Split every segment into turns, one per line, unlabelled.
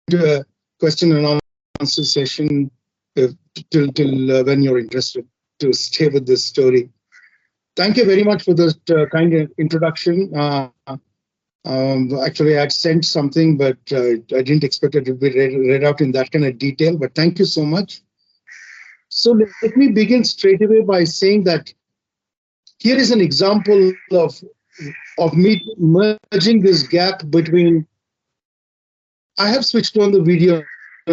into a question and answer session till when you're interested to stay with this story. Thank you very much for this kind introduction. Actually, I had sent something, but I didn't expect it to be read out in that kind of detail. But thank you so much. So let me begin straight away by saying that here is an example of me merging this gap between. I have switched on the video.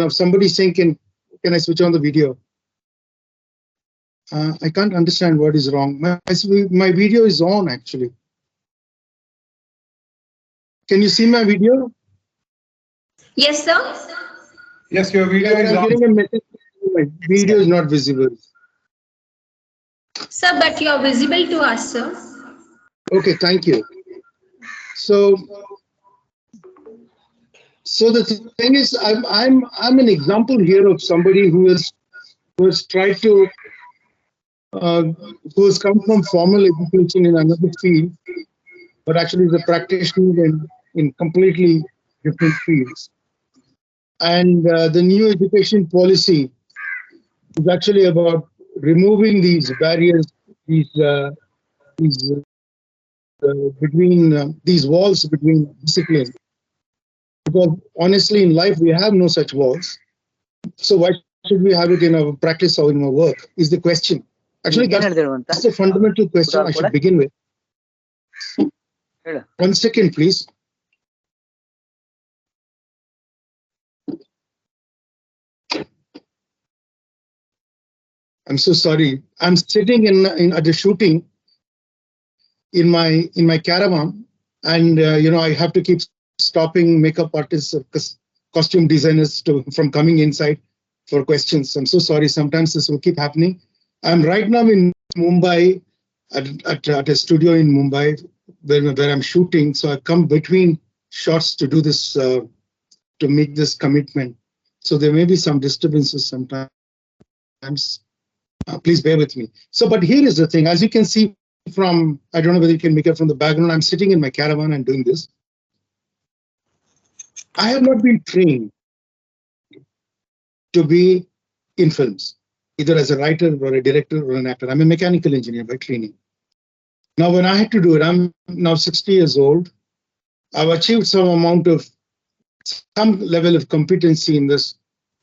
Somebody saying, can I switch on the video? I can't understand what is wrong. My video is on, actually. Can you see my video?
Yes, sir.
Yes, your video is on.
I'm getting a message. My video is not visible.
Sir, but you are visible to us, sir.
Okay, thank you. So the thing is, I'm an example here of somebody who has tried to who has come from formal education in another field, but actually is a practitioner in completely different fields. And the new education policy is actually about removing these barriers, these between these walls between disciplines. Because honestly, in life, we have no such walls. So why should we have it in our practice or in our work? Is the question. Actually, that's the fundamental question I should begin with. 1 second, please. I'm so sorry. I'm sitting at the shooting in my caravan, and I have to keep stopping makeup artists or costume designers from coming inside for questions. I'm so sorry. Sometimes this will keep happening. I'm right now in Mumbai at a studio in Mumbai where I'm shooting. So I've come between shots to do this to make this commitment. So there may be some disturbances sometimes. Please bear with me. So, but here is the thing. As you can see from, I don't know whether you can make it from the background, I'm sitting in my caravan and doing this. I have not been trained to be in films, either as a writer or a director or an actor. I'm a mechanical engineer by training. Now, when I had to do it, I'm now 60 years old. I've achieved some level of competency in this,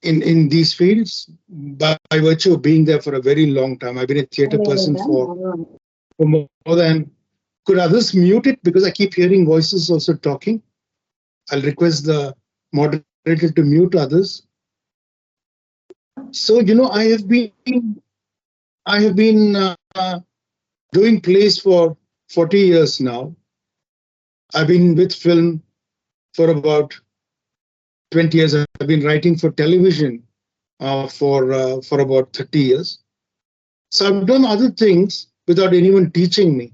in these fields by virtue of being there for a very long time. I've been a theater person for more than. Could others mute it because I keep hearing voices also talking? I'll request the moderator to mute others. So I have been doing plays for 40 years now. I've been with film for about 20 years. I've been writing for television for about 30 years. So I've done other things without anyone teaching me.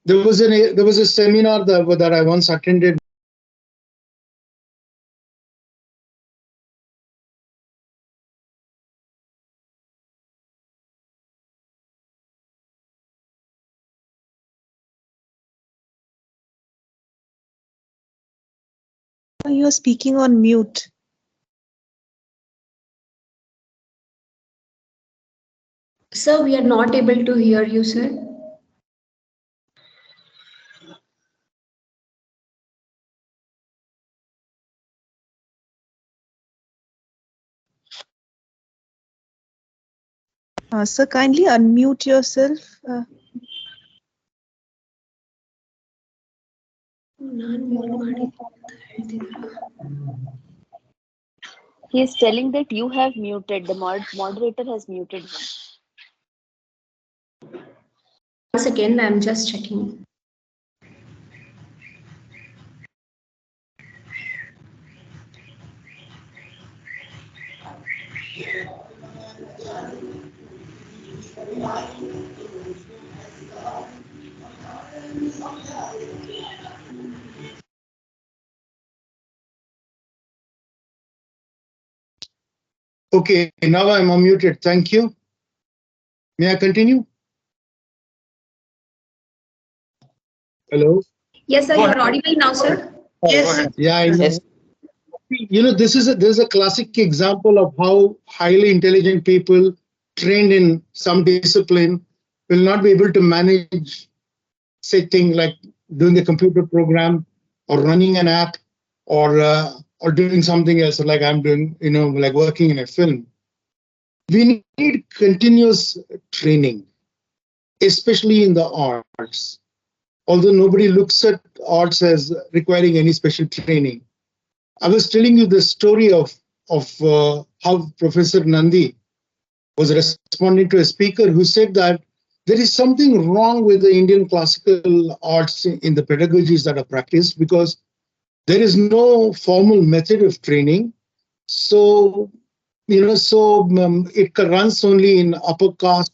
There was a seminar that I once attended.
You're speaking on mute.
Sir, we are not able to hear you, sir.
Sir, kindly unmute yourself.
He is telling that you have muted. The moderator has muted him.
1 second, I'm just checking.
Okay, now I'm unmuted. Thank you. May I continue? Hello?
Yes, sir, you're audible now, sir.
Yes.
Yeah, I know.
Yes.
This is a classic example of how highly intelligent people trained in some discipline will not be able to manage, say, thing like doing a computer program or running an app or doing something else like I'm doing, like working in a film. We need continuous training, especially in the arts. Although nobody looks at arts as requiring any special training. I was telling you the story of how Professor Nandi was responding to a speaker who said that there is something wrong with the Indian classical arts in the pedagogies that are practiced because there is no formal method of training. So, it runs only in upper caste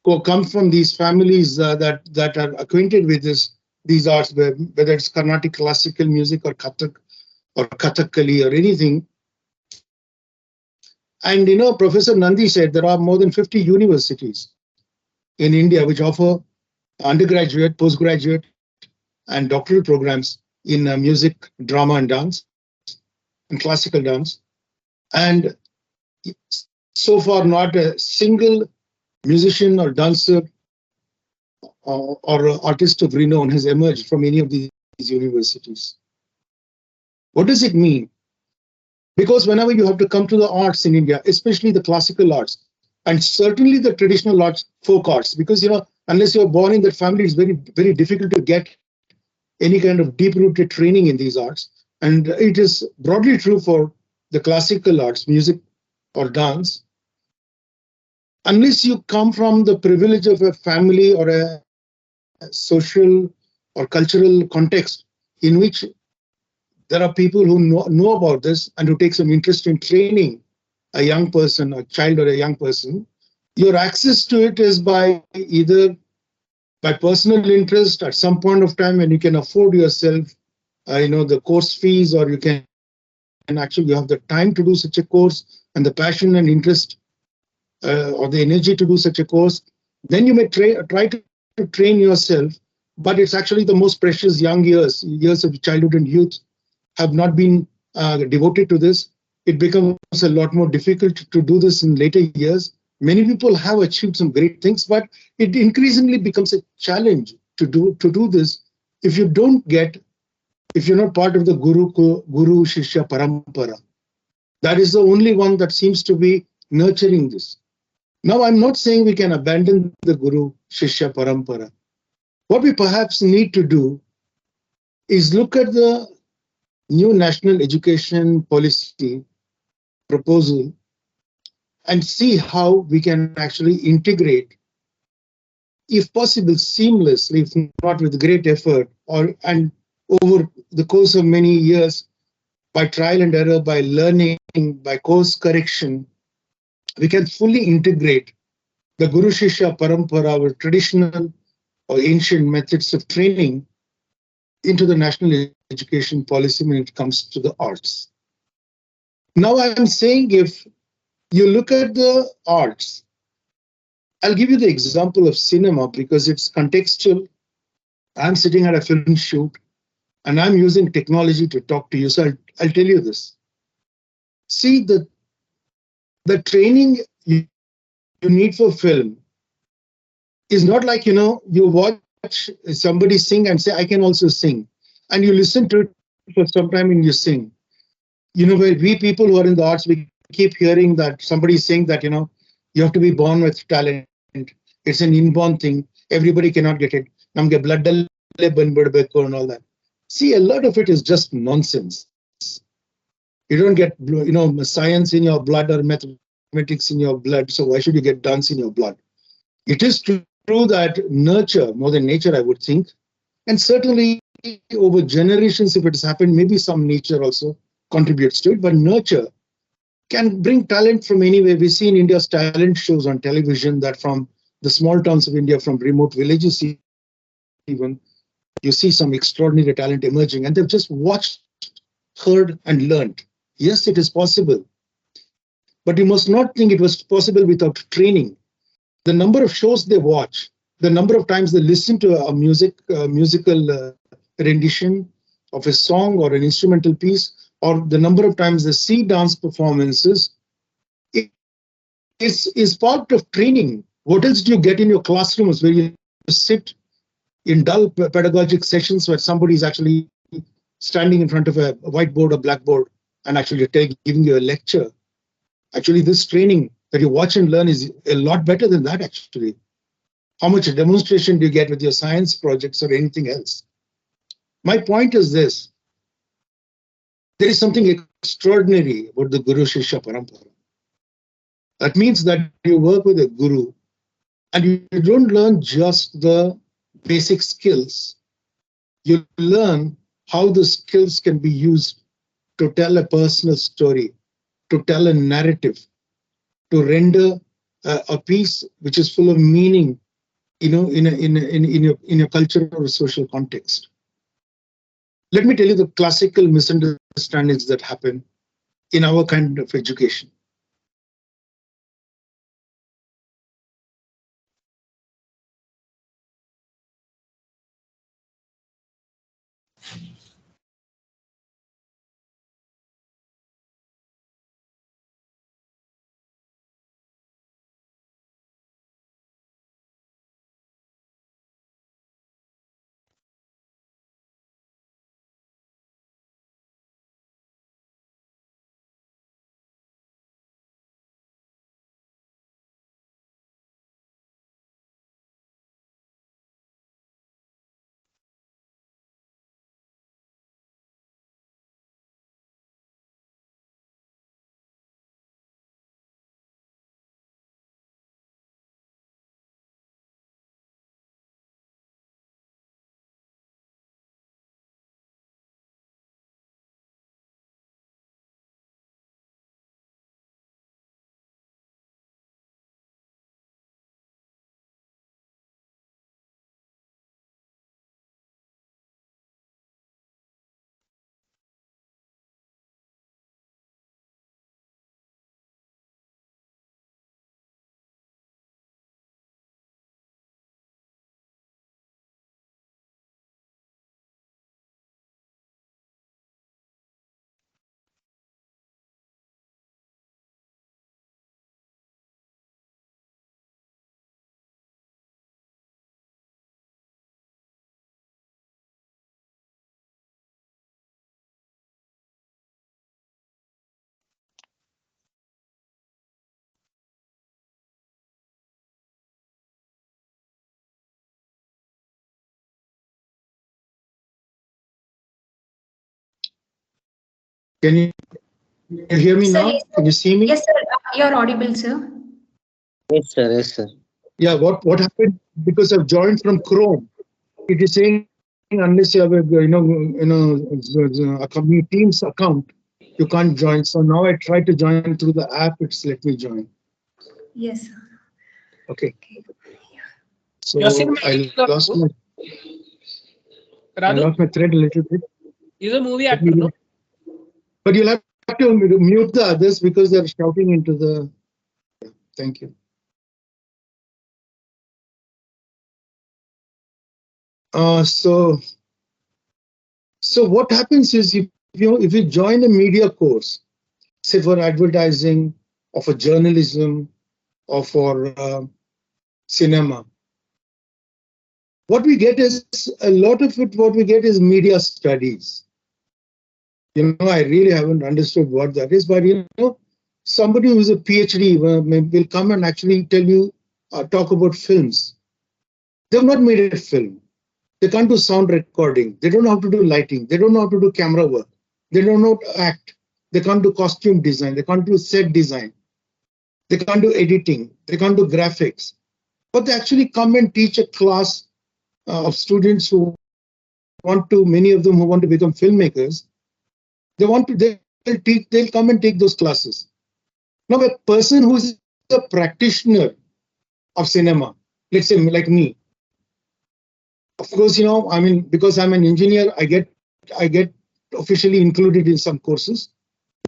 who come from these families that are acquainted with these arts, whether it's Carnatic classical music or Kathakali or anything. And Professor Nandi said there are more than 50 universities in India which offer undergraduate, postgraduate, and doctoral programs in music, drama, and dance, and classical dance. And so far, not a single musician or dancer or artist of renown has emerged from any of these universities. What does it mean? Because whenever you have to come to the arts in India, especially the classical arts, and certainly the traditional arts, folk arts, because unless you're born in that family, it's very, very difficult to get any kind of deep-rooted training in these arts. And it is broadly true for the classical arts, music or dance. Unless you come from the privilege of a family or a social or cultural context in which there are people who know about this and who take some interest in training a young person, a child or a young person, your access to it is by either by personal interest at some point of time when you can afford yourself, the course fees, or you can actually you have the time to do such a course and the passion and interest or the energy to do such a course, then you may try to train yourself. But it's actually the most precious young years of childhood and youth have not been devoted to this. It becomes a lot more difficult to do this in later years. Many people have achieved some great things, but it increasingly becomes a challenge to do this if you're not part of the Guru Shishya Parampara. That is the only one that seems to be nurturing this. Now, I'm not saying we can abandon the Guru Shishya Parampara. What we perhaps need to do is look at the new national education policy proposal and see how we can actually integrate, if possible, seamlessly, if not with great effort, and over the course of many years, by trial and error, by learning, by course correction, we can fully integrate the Guru Shishya Parampara, our traditional or ancient methods of training, into the national education policy when it comes to the arts. Now I'm saying if you look at the arts, I'll give you the example of cinema because it's contextual. I'm sitting at a film shoot and I'm using technology to talk to you. So I'll tell you this. See, the training you need for film is not like, you watch somebody sing and say, I can also sing. And you listen to it for some time and you sing. Where we people who are in the arts, we keep hearing that somebody is saying that, you have to be born with talent. It's an inborn thing. Everybody cannot get it. Namge blood and all that. See, a lot of it is just nonsense. You don't get, science in your blood or mathematics in your blood. So why should you get dance in your blood? It is true that nurture, more than nature, I would think, and certainly over generations, if it has happened, maybe some nature also contributes to it, but nurture can bring talent from anywhere. We see in India's talent shows on television that from the small towns of India, from remote villages even, you see some extraordinary talent emerging, and they've just watched, heard, and learned. Yes, it is possible, but you must not think it was possible without training. The number of shows they watch, the number of times they listen to a musical rendition of a song or an instrumental piece, or the number of times they see dance performances is part of training. What else do you get in your classrooms where you sit in dull pedagogic sessions where somebody is actually standing in front of a whiteboard or blackboard and actually giving you a lecture? Actually, this training that you watch and learn is a lot better than that, actually. How much demonstration do you get with your science projects or anything else? My point is this. There is something extraordinary about the Guru Shishya Parampara. That means that you work with a guru and you don't learn just the basic skills. You learn how the skills can be used to tell a personal story, to tell a narrative, to render a piece which is full of meaning, in your cultural or social context. Let me tell you the classical misunderstandings that happen in our kind of education. Can you hear me
Sir,
now?
yes,
Can you see me?
yes, sir. You're audible, sir.
Yes, sir. Yes, sir.
Yeah, what happened because I've joined from Chrome. It is saying unless you have a a company Teams account, you can't join. So now I try to join through the app. It's let me join.
Yes, sir.
Okay. So
You're still making the
I
Radu,
lost my thread a little bit.
he's a movie
But
actor, no?
but you'll have to mute the others because they're shouting into the. Thank you. So what happens is if you join a media course, say for advertising or for journalism or for cinema, what we get is a lot of it. What we get is media studies. I really haven't understood what that is, but somebody who's a PhD will come and actually tell you, talk about films. They've not made a film. They can't do sound recording. They don't know how to do lighting. They don't know how to do camera work. They don't know how to act. They can't do costume design. They can't do set design. They can't do editing. They can't do graphics. But they actually come and teach a class of students who many of them who want to become filmmakers. They'll come and take those classes. Now, a person who's a practitioner of cinema, let's say like me, of course, because I'm an engineer, I get officially included in some courses.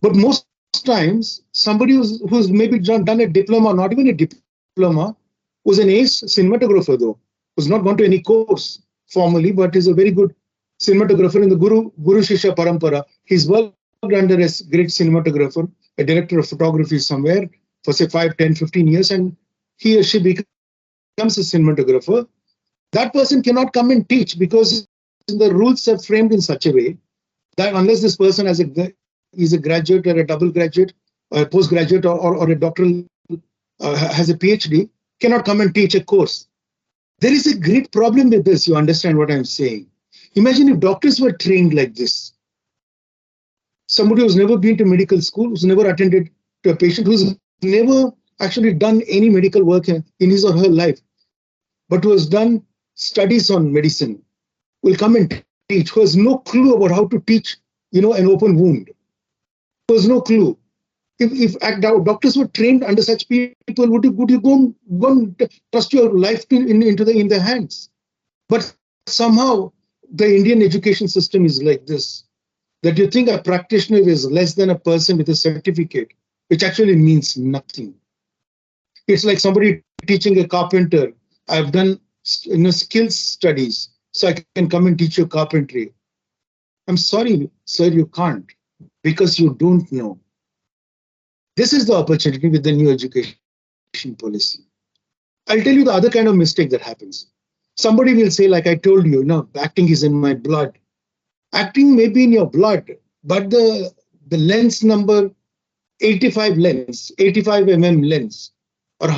But most times, somebody who's maybe done a diploma, not even a diploma, was an ace cinematographer though, who's not gone to any course formally, but is a very good cinematographer in the Guru Shishya Parampara. His work under a great cinematographer, a director of photography somewhere for say 5, 10, 15 years, and he or she becomes a cinematographer. That person cannot come and teach because the rules are framed in such a way that unless this person is a graduate or a double graduate or a postgraduate or a doctoral has a PhD, cannot come and teach a course. There is a great problem with this. You understand what I'm saying? Imagine if doctors were trained like this. Somebody who's never been to medical school, who's never attended to a patient, who's never actually done any medical work in his or her life, but who has done studies on medicine, will come and teach, who has no clue about how to teach, an open wound, who has no clue. If doctors were trained under such people, would you go and trust your life in their hands? But somehow the Indian education system is like this, that you think a practitioner is less than a person with a certificate, which actually means nothing. It's like somebody teaching a carpenter. I've done skills studies, so I can come and teach you carpentry. I'm sorry, sir, you can't, because you don't know. This is the opportunity with the new education policy. I'll tell you the other kind of mistake that happens. Somebody will say, like I told you, acting is in my blood. Acting may be in your blood, but the lens number 85 mm lens, or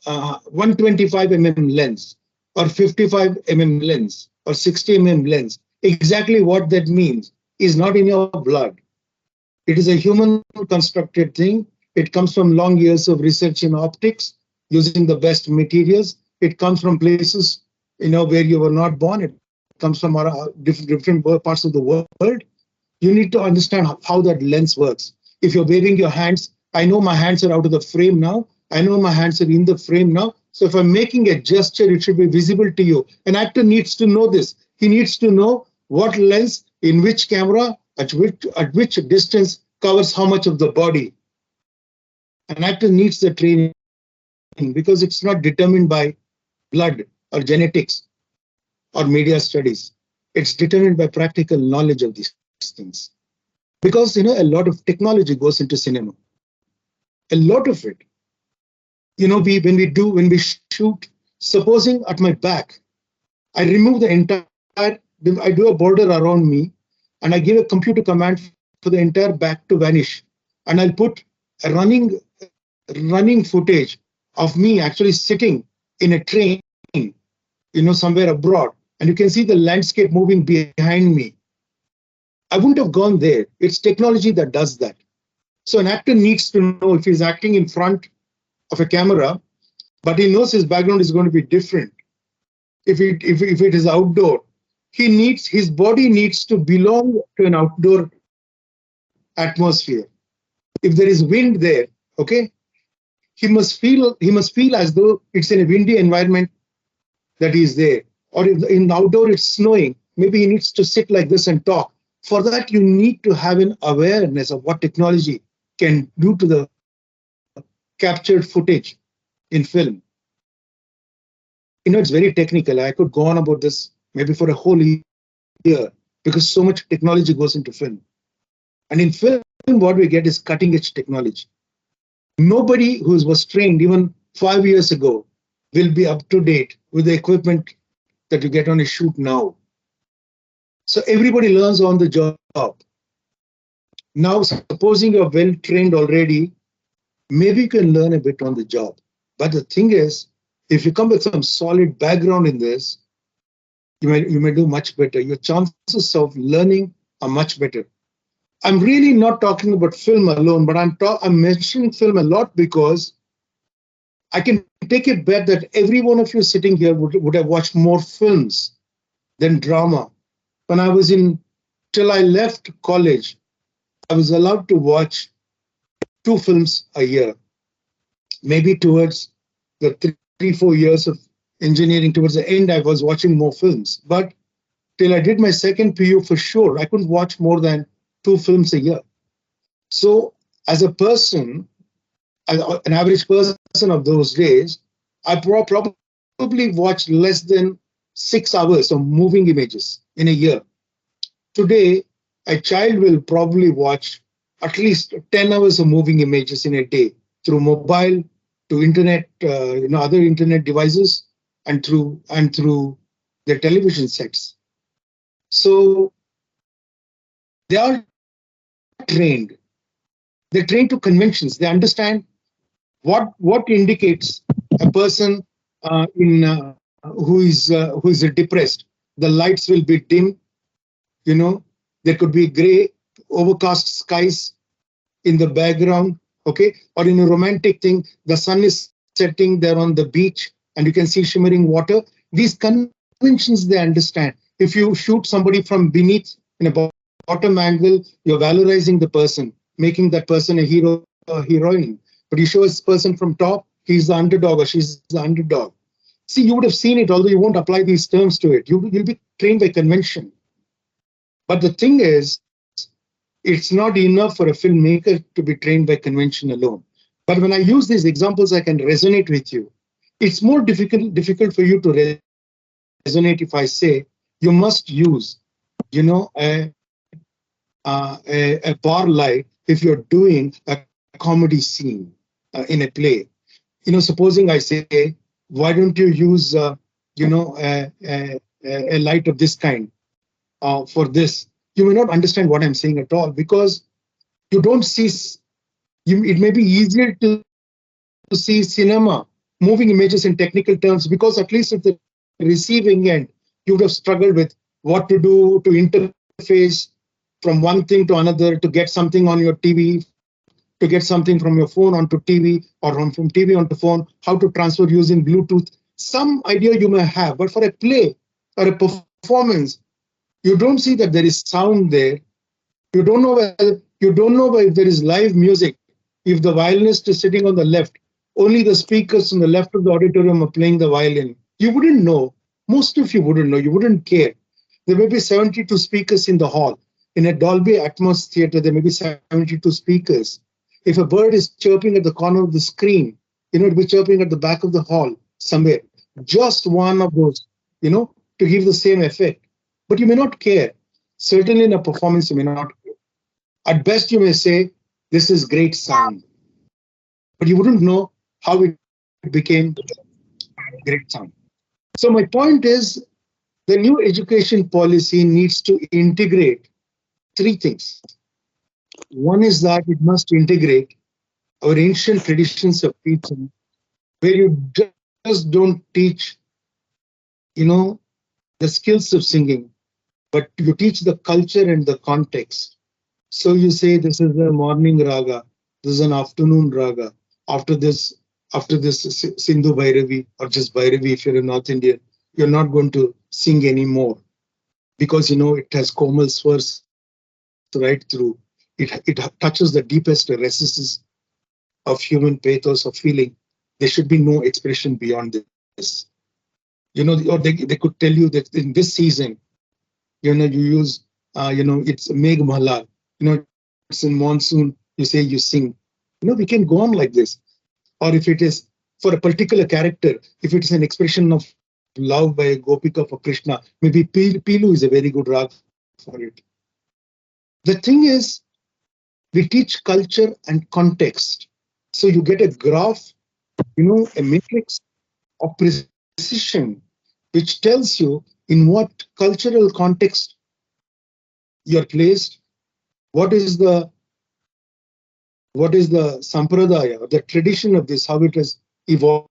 125 mm lens, or 55 mm lens, or 60 mm lens, exactly what that means is not in your blood. It is a human constructed thing. It comes from long years of research in optics, using the best materials. It comes from places, where you were not born. It comes from different parts of the world. You need to understand how that lens works. If you're waving your hands, I know my hands are out of the frame now. I know my hands are in the frame now. So if I'm making a gesture, it should be visible to you. An actor needs to know this. He needs to know what lens, in which camera, at which distance covers how much of the body. An actor needs the training because it's not determined by blood or genetics or media studies. It's determined by practical knowledge of these things. Because a lot of technology goes into cinema. A lot of it. When we shoot, supposing at my back, I remove the entire, I do a border around me, and I give a computer command for the entire back to vanish. And I'll put a running footage of me actually sitting in a train, somewhere abroad, and you can see the landscape moving behind me. I wouldn't have gone there. It's technology that does that. So an actor needs to know if he's acting in front of a camera, but he knows his background is going to be different. If it is outdoor, his body needs to belong to an outdoor atmosphere. If there is wind there, okay, he must feel as though it's in a windy environment that he's there. Or if in outdoor it's snowing, maybe he needs to sit like this and talk. For that, you need to have an awareness of what technology can do to the captured footage in film. It's very technical. I could go on about this maybe for a whole year because so much technology goes into film. And in film, what we get is cutting edge technology. Nobody who was trained even 5 years ago will be up to date with the equipment that you get on a shoot now. So everybody learns on the job. Now, supposing you're well trained already, maybe you can learn a bit on the job. But the thing is, if you come with some solid background in this, you may do much better. Your chances of learning are much better. I'm really not talking about film alone, but I'm mentioning film a lot because I can take a bet that every one of you sitting here would have watched more films than drama. Till I left college, I was allowed to watch 2 films a year. Maybe towards the 3-4 years of engineering, towards the end, I was watching more films. But till I did my second PU, for sure, I couldn't watch more than 2 films a year. So as a person, an average person of those days, I probably watched less than 6 hours of moving images in a year. Today, a child will probably watch at least 10 hours of moving images in a day through mobile, to internet, other internet devices, and through their television sets. So they are trained. They're trained to conventions. They understand what indicates a person who is depressed. The lights will be dim. There could be gray, overcast skies in the background. Okay, or in a romantic thing, the sun is setting there on the beach, and you can see shimmering water. These conventions they understand. If you shoot somebody from beneath in a bottom angle, you're valorizing the person, making that person a hero or heroine. But you show a person from top, he's the underdog or she's the underdog. See, you would have seen it, although you won't apply these terms to it. You'll be trained by convention. But the thing is, it's not enough for a filmmaker to be trained by convention alone. But when I use these examples, I can resonate with you. It's more difficult for you to resonate if I say you must use, a bar light if you're doing a comedy scene in a play. Supposing I say, why don't you use, a light of this kind for this? You may not understand what I'm saying at all, because you don't see. It may be easier to see cinema, moving images in technical terms, because at least at the receiving end, you would have struggled with what to do to interface from one thing to another, to get something on your TV, to get something from your phone onto TV, or from TV onto phone, how to transfer using Bluetooth. Some idea you may have, but for a play or a performance, you don't see that there is sound there. You don't know if there is live music. If the violinist is sitting on the left, only the speakers on the left of the auditorium are playing the violin. You wouldn't know. Most of you wouldn't know. You wouldn't care. There may be 72 speakers in the hall. In a Dolby Atmos theater, there may be 72 speakers. If a bird is chirping at the corner of the screen, it'll be chirping at the back of the hall somewhere. Just one of those, to give the same effect. But you may not care. Certainly in a performance, you may not care. At best, you may say, this is great sound. But you wouldn't know how it became great sound. So my point is, the new education policy needs to integrate three things. One is that it must integrate our ancient traditions of teaching, where you just don't teach, the skills of singing, but you teach the culture and the context. So you say this is a morning raga, this is an afternoon raga. After this Sindhu Bhairavi, or just Bhairavi if you're a North Indian, you're not going to sing anymore, because it has Komal swars right through. It touches the deepest recesses of human pathos or feeling. There should be no expression beyond this. Or they could tell you that in this season, you use, it's Megh Mala, it's in monsoon, you say you sing. We can go on like this. Or if it is for a particular character, if it is an expression of love by a Gopika for Krishna, maybe Pilu is a very good rag for it. The thing is, we teach culture and context. So you get a graph, a matrix of precision, which tells you in what cultural context you're placed, what is the sampradaya, the tradition of this, how it has evolved,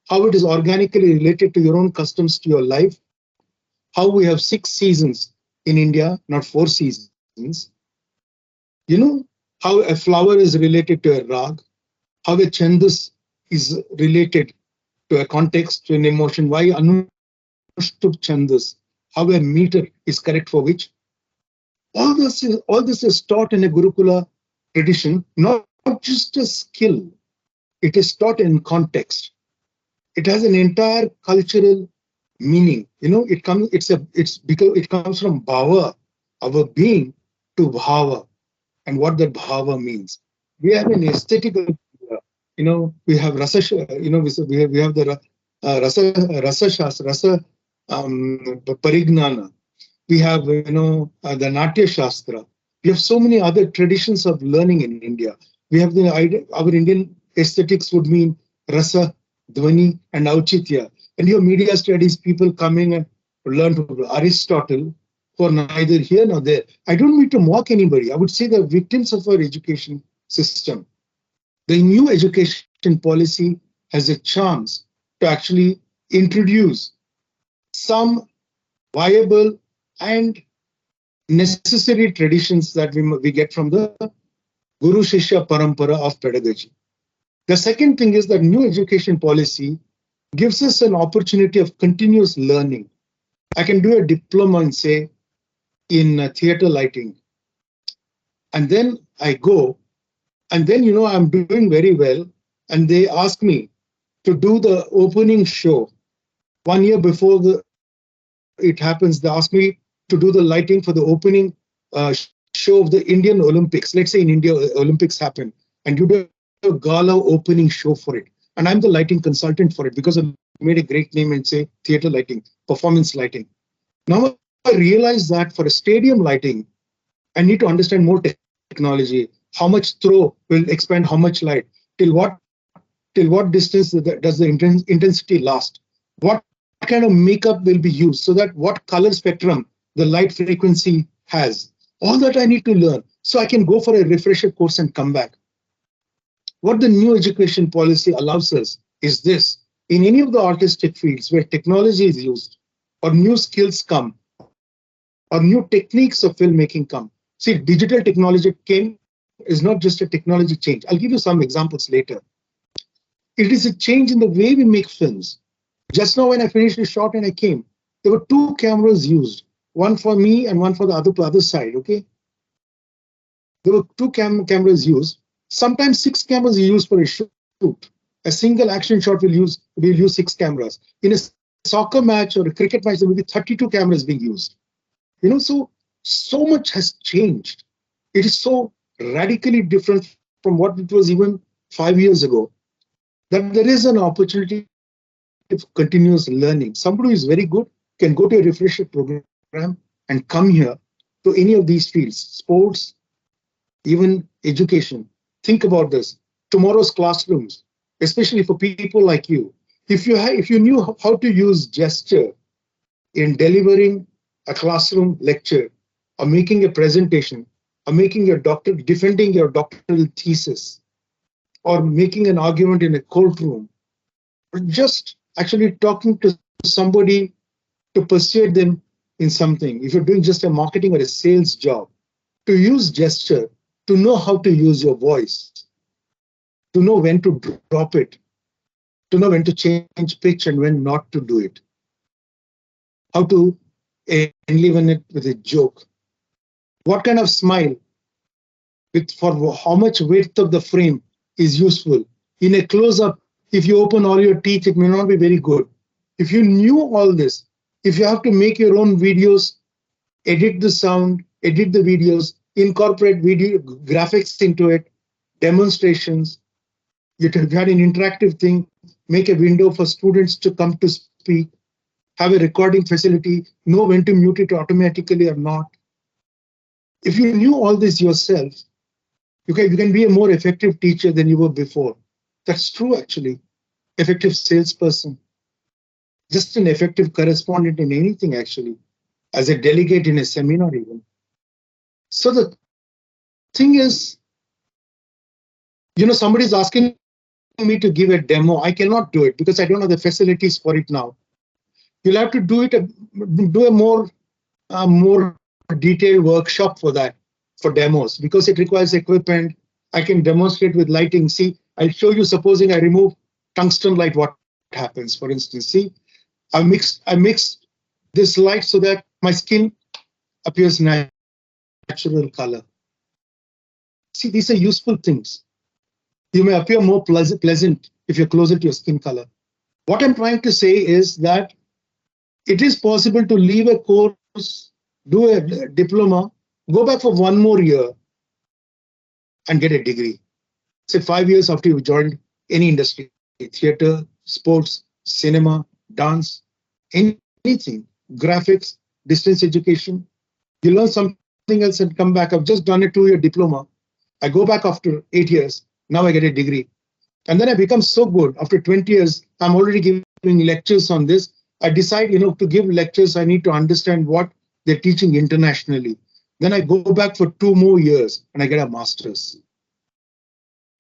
how it is organically related to your own customs, to your life, how we have 6 seasons in India, not 4 seasons. How a flower is related to a rag, how a chandas is related to a context, to an emotion, why Anushtup chandas, how a meter is correct for which. All this is taught in a Gurukula tradition, not just a skill. It is taught in context. It has an entire cultural meaning. It comes from bhava, our being, to bhava, and what that bhava means. We have an aesthetical, we have rasa, we have the rasa shastra, rasa parignana. We have, the Natya Shastra. We have so many other traditions of learning in India. We have the idea, our Indian aesthetics would mean rasa, dhvani, and auchitya. And your media studies, people coming and learn from Aristotle, who are neither here nor there. I don't mean to mock anybody. I would say they're victims of our education system. The new education policy has a chance to actually introduce some viable and necessary traditions that we get from the Guru Shishya Parampara of pedagogy. The second thing is that new education policy gives us an opportunity of continuous learning. I can do a diploma in, say, in theater lighting. And then I go, and then, I'm doing very well. And they ask me to do the opening show 1 year before it happens. They ask me to do the lighting for the opening show of the Indian Olympics. Let's say in India, Olympics happen, and you do a gala opening show for it. And I'm the lighting consultant for it because I made a great name in, say, theater lighting, performance lighting. Now I realize that for a stadium lighting, I need to understand more technology. How much throw will expand how much light? Till what distance does the intensity last? What kind of makeup will be used so that what color spectrum the light frequency has? All that I need to learn so I can go for a refresher course and come back. What the new education policy allows us is this. In any of the artistic fields where technology is used or new skills come or new techniques of filmmaking come. See, digital technology came is not just a technology change. I'll give you some examples later. It is a change in the way we make films. Just now when I finished the shot and I came, there were two cameras used, one for me and one for the other side, okay? There were two cameras used. Sometimes 6 cameras are used for a shoot. A single action shot will use 6 cameras. In a soccer match or a cricket match, there will be 32 cameras being used. So much has changed. It is so radically different from what it was even 5 years ago that there is an opportunity for continuous learning. Somebody who is very good can go to a refresher program and come here to any of these fields, sports, even education. Think about this. Tomorrow's classrooms, especially for people like you, if you knew how to use gesture in delivering a classroom lecture or making a presentation or defending your doctoral thesis or making an argument in a courtroom or just actually talking to somebody to persuade them in something, if you're doing just a marketing or a sales job, to use gesture, to know how to use your voice, to know when to drop it, to know when to change pitch and when not to do it, how to enliven it with a joke, what kind of smile, for how much width of the frame is useful. In a close-up, if you open all your teeth, it may not be very good. If you knew all this, if you have to make your own videos, edit the sound, edit the videos, incorporate video graphics into it, demonstrations, you had an interactive thing, make a window for students to come to speak, have a recording facility, know when to mute it automatically or not. If you knew all this yourself, you can be a more effective teacher than you were before. That's true, actually. Effective salesperson. Just an effective correspondent in anything, actually. As a delegate in a seminar, even. So the thing is, somebody's asking me to give a demo. I cannot do it because I don't have the facilities for it now. You'll have to do a more detailed workshop for that, for demos, because it requires equipment. I can demonstrate with lighting. See, I'll show you, supposing I remove tungsten light, what happens, for instance. See, I mixed this light so that my skin appears natural color. See, these are useful things. You may appear more pleasant if you're closer to your skin color. What I'm trying to say is that it is possible to leave a course, do a diploma, go back for 1 more year and get a degree. Say 5 years after you've joined any industry, theater, sports, cinema, dance, anything, graphics, distance education. You learn something else and come back. I've just done a 2-year diploma. I go back after 8 years. Now I get a degree. And then I become so good. After 20 years, I'm already giving lectures on this. I decide, to give lectures, I need to understand what they're teaching internationally. Then I go back for 2 more years and I get a master's.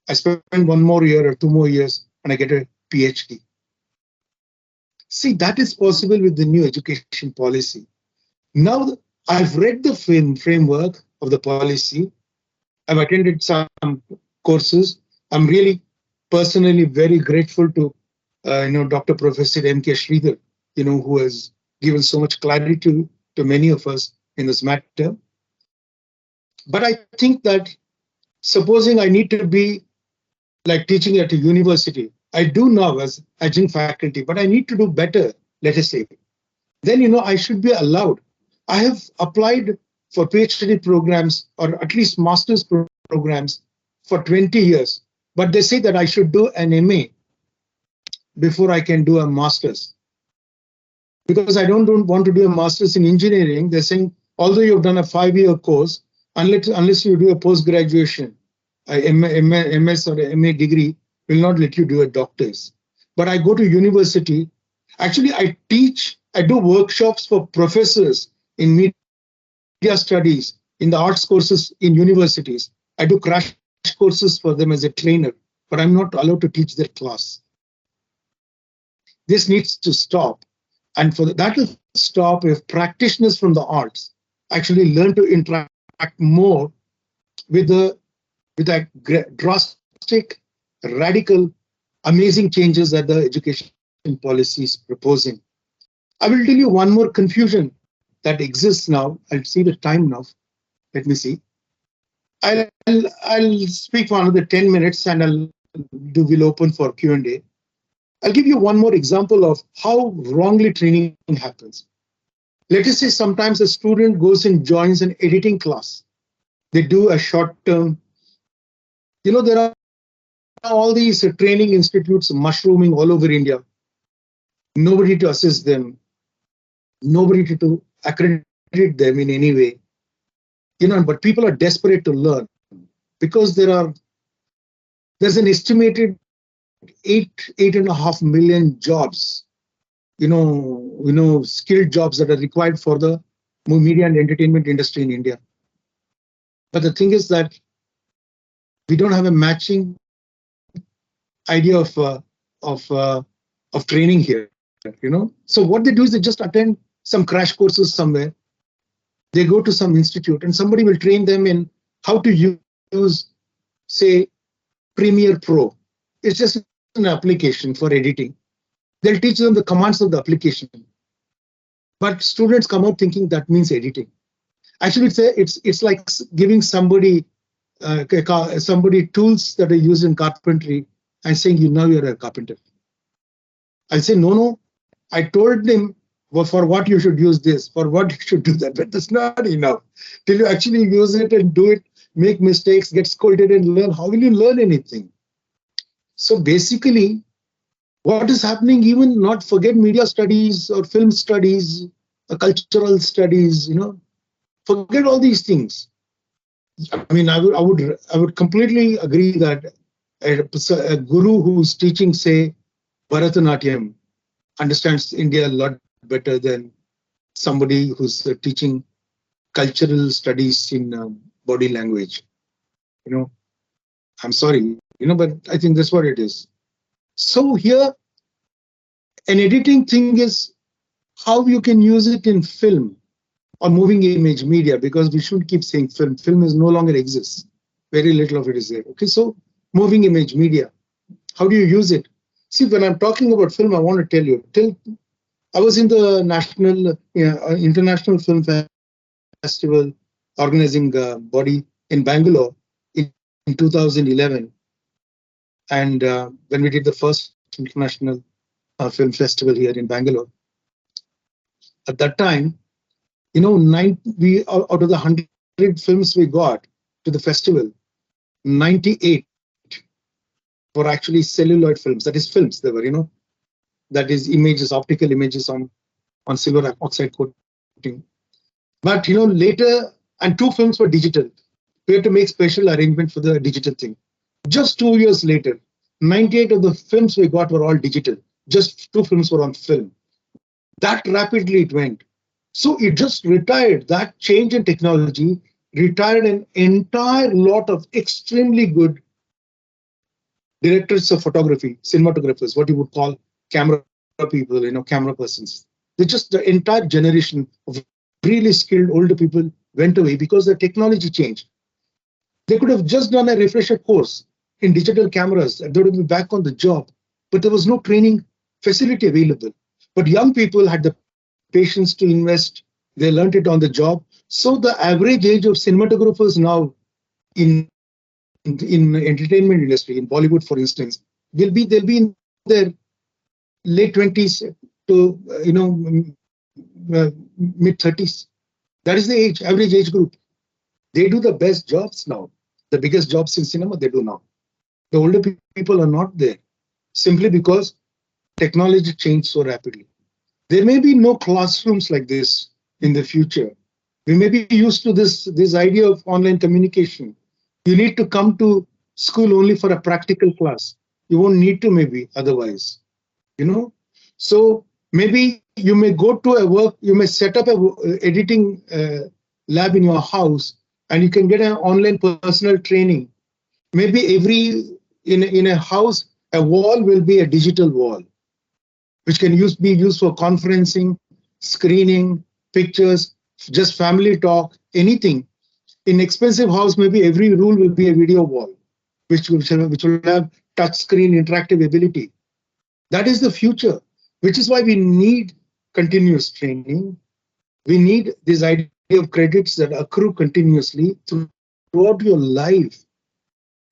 I spend 1 more year or 2 more years and I get a PhD. See, that is possible with the new education policy. Now, I've read the framework of the policy. I've attended some courses. I'm really personally very grateful to, Dr. Professor M.K. Shri, who has given so much clarity to many of us in this matter. But I think that supposing I need to be like teaching at a university, I do now as adjunct faculty, but I need to do better, let us say. Then, I should be allowed. I have applied for PhD programs or at least master's programs for 20 years, but they say that I should do an MA before I can do a master's. Because I don't want to do a master's in engineering, they're saying, although you've done a 5-year course, unless you do a post-graduation, a MS or a MA degree will not let you do a doctor's. But I go to university. Actually, I do workshops for professors in media studies, in the arts courses in universities. I do crash courses for them as a trainer, but I'm not allowed to teach their class. This needs to stop. And that will stop if practitioners from the arts actually learn to interact more with the drastic, radical, amazing changes that the education policy is proposing. I will tell you one more confusion that exists now. I'll see the time now. Let me see. I'll speak for another 10 minutes and we'll open for Q&A. I'll give you one more example of how wrongly training happens. Let us say sometimes a student goes and joins an editing class. They do a short term. There are all these training institutes mushrooming all over India. Nobody to assist them. Nobody to accredit them in any way. But people are desperate to learn because there's an estimated 8.5 million jobs, skilled jobs that are required for the media and entertainment industry in India. But the thing is that we don't have a matching idea of training here, So what they do is they just attend some crash courses somewhere. They go to some institute and somebody will train them in how to use, say, Premiere Pro. It's just an application for editing. They'll teach them the commands of the application. But students come out thinking that means editing. Actually, it's like giving somebody tools that are used in carpentry and saying, you're a carpenter. I'll say, no. I told them for what you should use this, for what you should do that, but that's not enough. Till you actually use it and do it, make mistakes, get scolded and learn, how will you learn anything? So basically, what is happening, even not forget media studies or film studies, cultural studies, forget all these things. I mean, I would completely agree that a guru who's teaching, say, Bharatanatyam understands India a lot better than somebody who's teaching cultural studies in body language. I'm sorry, but I think that's what it is. So here, an editing thing is how you can use it in film or moving image media, because we shouldn't keep saying film. Film is no longer exists. Very little of it is there. Okay, so moving image media, how do you use it? See, when I'm talking about film, I want to tell you, I was in the International Film Festival organizing body in Bangalore in 2011. And when we did the first International Film Festival here in Bangalore, at that time, we out of the 100 films we got to the festival, 98 were actually celluloid films. That is films. They were, that is images, optical images on silver oxide coating. But later, and 2 films were digital. We had to make special arrangement for the digital thing. Just 2 years later, 98 of the films we got were all digital. Just 2 films were on film. That rapidly it went. So it just retired. That change in technology retired an entire lot of extremely good directors of photography, cinematographers, what you would call camera people, camera persons. They just, the entire generation of really skilled older people went away because the technology changed. They could have just done a refresher course in digital cameras and they would be back on the job, but there was no training facility available. But young people had the patience to invest. They learned it on the job. So the average age of cinematographers now in entertainment industry, in Bollywood, for instance, they'll be in their late 20s to mid 30s. That is the average age group. They do the best jobs now. The biggest jobs in cinema they do now. The older people are not there simply because technology changed so rapidly. There may be no classrooms like this in the future. We may be used to this idea of online communication. You need to come to school only for a practical class. You won't need to maybe otherwise, So maybe you may go to you may set up a editing lab in your house and you can get an online personal training. Maybe in a house, a wall will be a digital wall, which can be used for conferencing, screening, pictures, just family talk, anything. In expensive house, maybe every room will be a video wall, which will have touch screen interactive ability. That is the future, which is why we need continuous training. We need this idea of credits that accrue continuously throughout your life,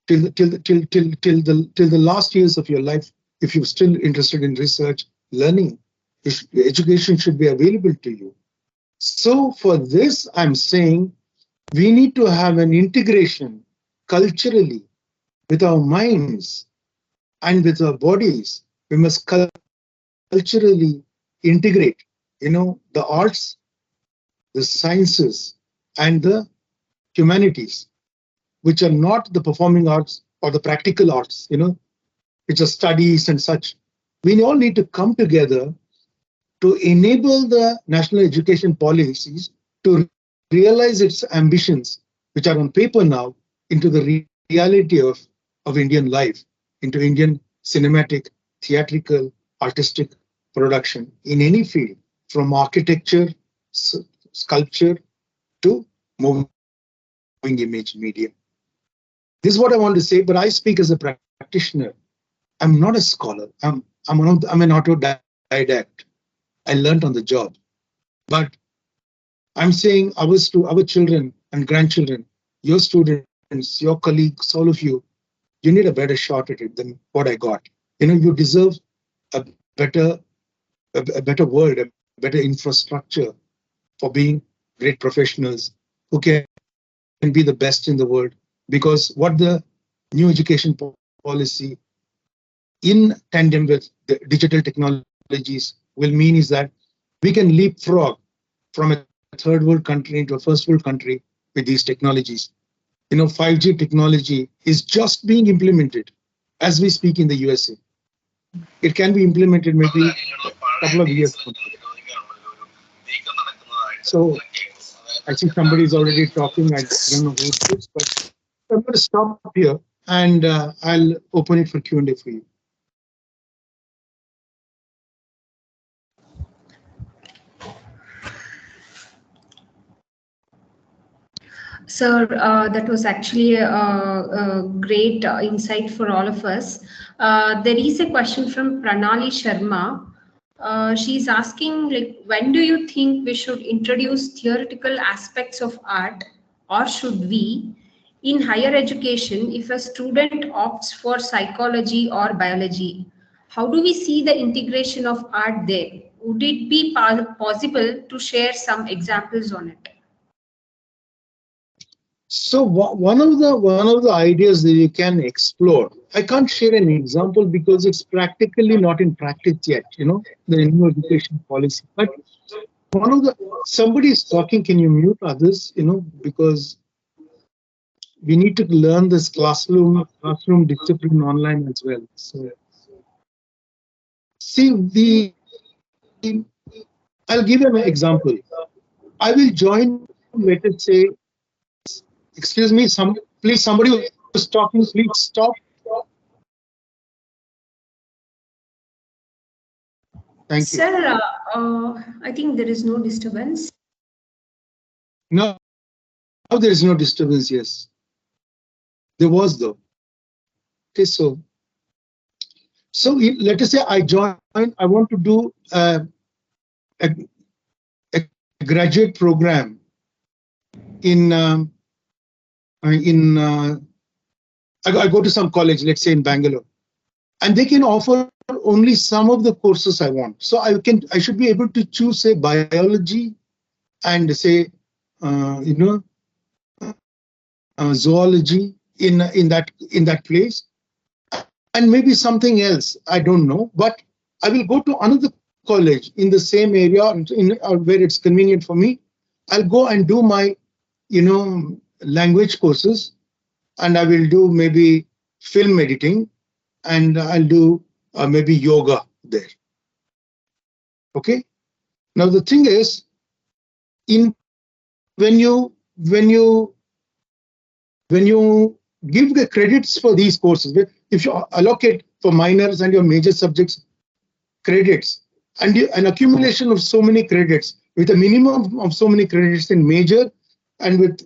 till the last years of your life. If you're still interested in research, learning, education should be available to you. So for this, I'm saying we need to have an integration culturally with our minds and with our bodies. We must culturally integrate, the arts, the sciences, and the humanities, which are not the performing arts or the practical arts, which are studies and such. We all need to come together to enable the national education policies to realize its ambitions, which are on paper now, into the reality of Indian life, into Indian cinematic, theatrical, artistic production in any field, from architecture, sculpture to moving image media. This is what I want to say, but I speak as a practitioner. I'm not a scholar. I'm an autodidact. I learned on the job. But I'm saying our children and grandchildren, your students, your colleagues, all of you, you need a better shot at it than what I got. You deserve a better, a better world, a better infrastructure for being great professionals who can be the best in the world. Because what the new education policy in tandem with the digital technologies will mean is that we can leapfrog from a third world country into a first world country with these technologies. 5G technology is just being implemented as we speak in the USA. It can be implemented maybe a couple of years from now. So I see somebody is already talking. I don't know who it is, but I'm going to stop here and I'll open it for Q&A for you.
Sir, that was actually a great insight for all of us. There is a question from Pranali Sharma. She's asking, like, when do you think we should introduce theoretical aspects of art, or should we, in higher education, if a student opts for psychology or biology? How do we see the integration of art there? Would it be possible to share some examples on it?
So one of the ideas that you can explore, I can't share an example because it's practically not in practice yet, the new education policy. But somebody is talking, can you mute others, because we need to learn this classroom discipline online as well. So see, I'll give you an example. I will join, let us say, excuse me, please, somebody who's talking, please stop. Thank you.
Sir, I think there is no disturbance.
No, now there is no disturbance, yes. There was though. Okay, so let us say I join, I want to do a graduate program in I go to some college, let's say in Bangalore, and they can offer only some of the courses I want. So I should be able to choose, say, biology and say, zoology in that place, and maybe something else, I don't know. But I will go to another college in the same area, where it's convenient for me. I'll go and do my, language courses, and I will do maybe film editing, and I'll do maybe yoga there. Okay. Now the thing is, when you give the credits for these courses, if you allocate for minors and your major subjects credits, and an accumulation of so many credits with a minimum of so many credits in major, and with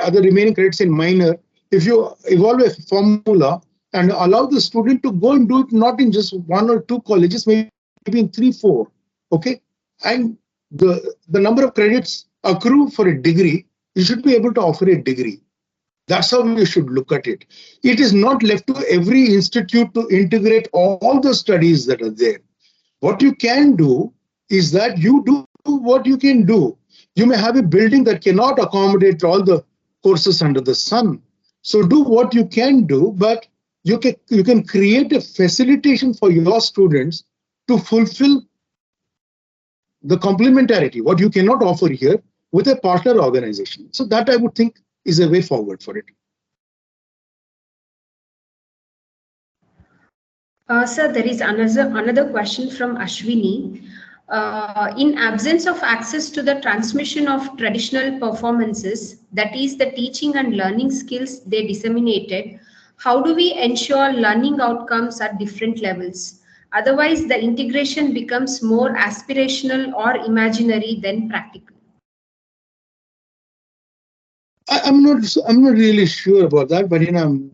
other remaining credits in minor, if you evolve a formula and allow the student to go and do it not in just 1 or 2 colleges, maybe in 3, 4, okay, and the number of credits accrue for a degree, you should be able to offer a degree. That's how you should look at it. It is not left to every institute to integrate all the studies that are there. What you can do is that you do what you can do. You may have a building that cannot accommodate all the courses under the sun. So do what you can do, but you can create a facilitation for your students to fulfill the complementarity, what you cannot offer here, with a partner organization. So that, I would think, is a way forward for it.
Sir, there is another question from Ashwini. In absence of access to the transmission of traditional performances, that is the teaching and learning skills they disseminated, how do we ensure learning outcomes at different levels? Otherwise, the integration becomes more aspirational or imaginary than practical.
I'm not really sure about that, but I'm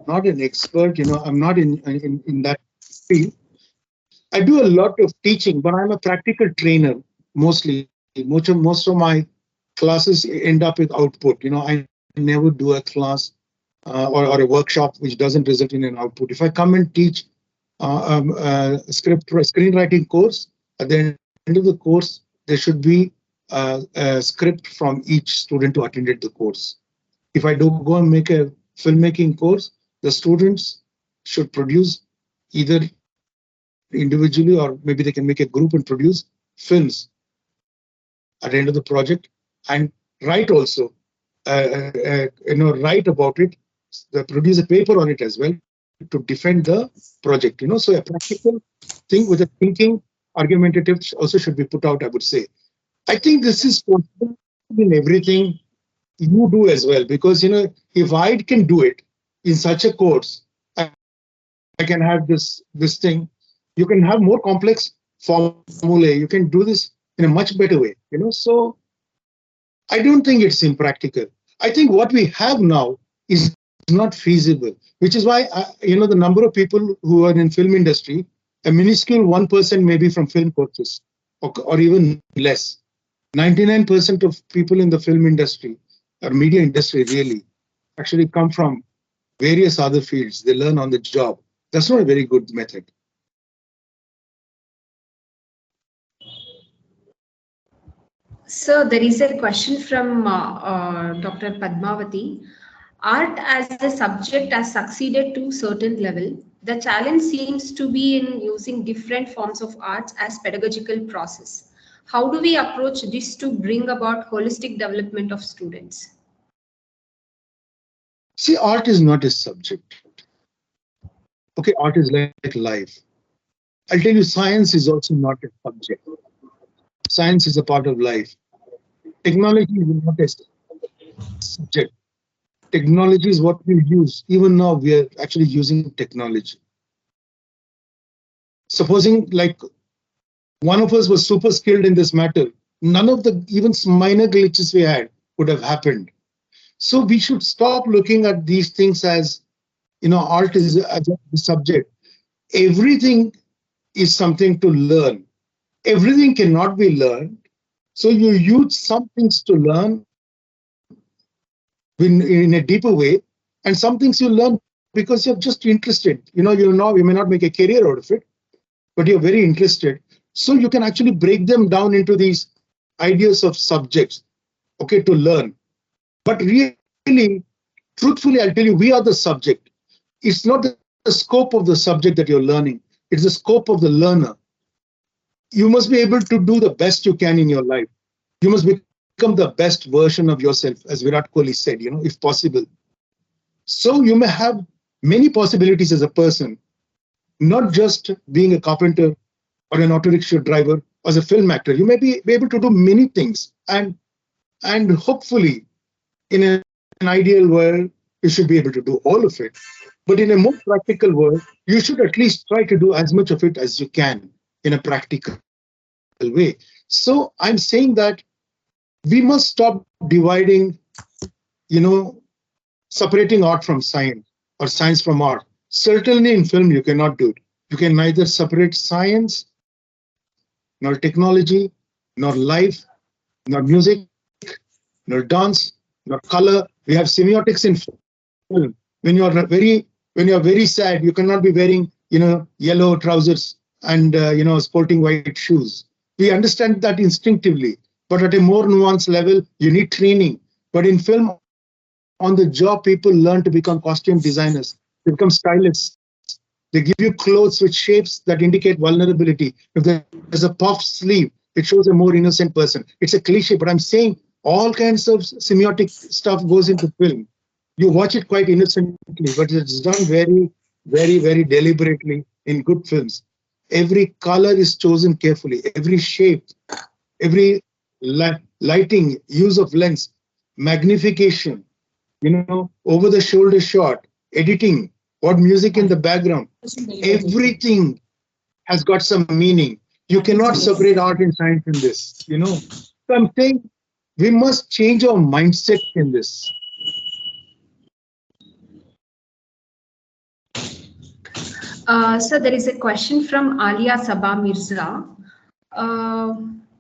not an expert. I'm not in that field. I do a lot of teaching, but I'm a practical trainer mostly. Most of my classes end up with output. I never do a class or a workshop which doesn't result in an output. If I come and teach a screenwriting course, at the end of the course, there should be a script from each student who attended the course. If I do go and make a filmmaking course, the students should produce either individually, or maybe they can make a group and produce films at the end of the project, and write also, write about it, produce a paper on it as well to defend the project. So a practical thing with a thinking argumentative also should be put out, I would say. I think this is possible in everything you do as well, because if I can do it in such a course, I can have this thing. You can have more complex formulae. You can do this in a much better way. So I don't think it's impractical. I think what we have now is not feasible, which is why the number of people who are in film industry, a minuscule 1% maybe from film courses, or even less. 99% of people in the film industry or media industry really actually come from various other fields. They learn on the job. That's not a very good method.
So there is a question from Dr. Padmavati. Art as a subject has succeeded to a certain level. The challenge seems to be in using different forms of arts as pedagogical process. How do we approach this to bring about holistic development of students?
See, art is not a subject. Okay, art is like life. I'll tell you, science is also not a subject. Science is a part of life. Technology is not a subject. Technology is what we use. Even now, we are actually using technology. Supposing like one of us was super skilled in this matter, none of the even minor glitches we had would have happened. So we should stop looking at these things as, art is as a subject. Everything is something to learn. Everything cannot be learned. So you use some things to learn in a deeper way, and some things you learn because you're just interested. You may not make a career out of it, but you're very interested. So you can actually break them down into these ideas of subjects, okay, to learn. But really, truthfully, I'll tell you, we are the subject. It's not the scope of the subject that you're learning. It's the scope of the learner. You must be able to do the best you can in your life. You must become the best version of yourself, as Virat Kohli said, if possible. So you may have many possibilities as a person, not just being a carpenter or an auto rickshaw driver or as a film actor. You may be able to do many things. And hopefully, in an ideal world, you should be able to do all of it. But in a more practical world, you should at least try to do as much of it as you can in a practical way. So I'm saying that we must stop dividing, separating art from science or science from art. Certainly in film, you cannot do it. You can neither separate science, nor technology, nor life, nor music, nor dance, nor color. We have semiotics in film. When you're very sad, you cannot be wearing, yellow trousers and, sporting white shoes. We understand that instinctively, but at a more nuanced level, you need training. But in film, on the job, people learn to become costume designers, they become stylists. They give you clothes with shapes that indicate vulnerability. If there's a puffed sleeve, it shows a more innocent person. It's a cliche, but I'm saying all kinds of semiotic stuff goes into film. You watch it quite innocently, but it's done very, very, very deliberately in good films. Every color is chosen carefully, every shape, every lighting, use of lens, magnification, over the shoulder shot, editing, what music in the background, everything has got some meaning. You cannot separate art and science in this, So I'm saying we must change our mindset in this.
So there is a question from Alia Sabah Mirza.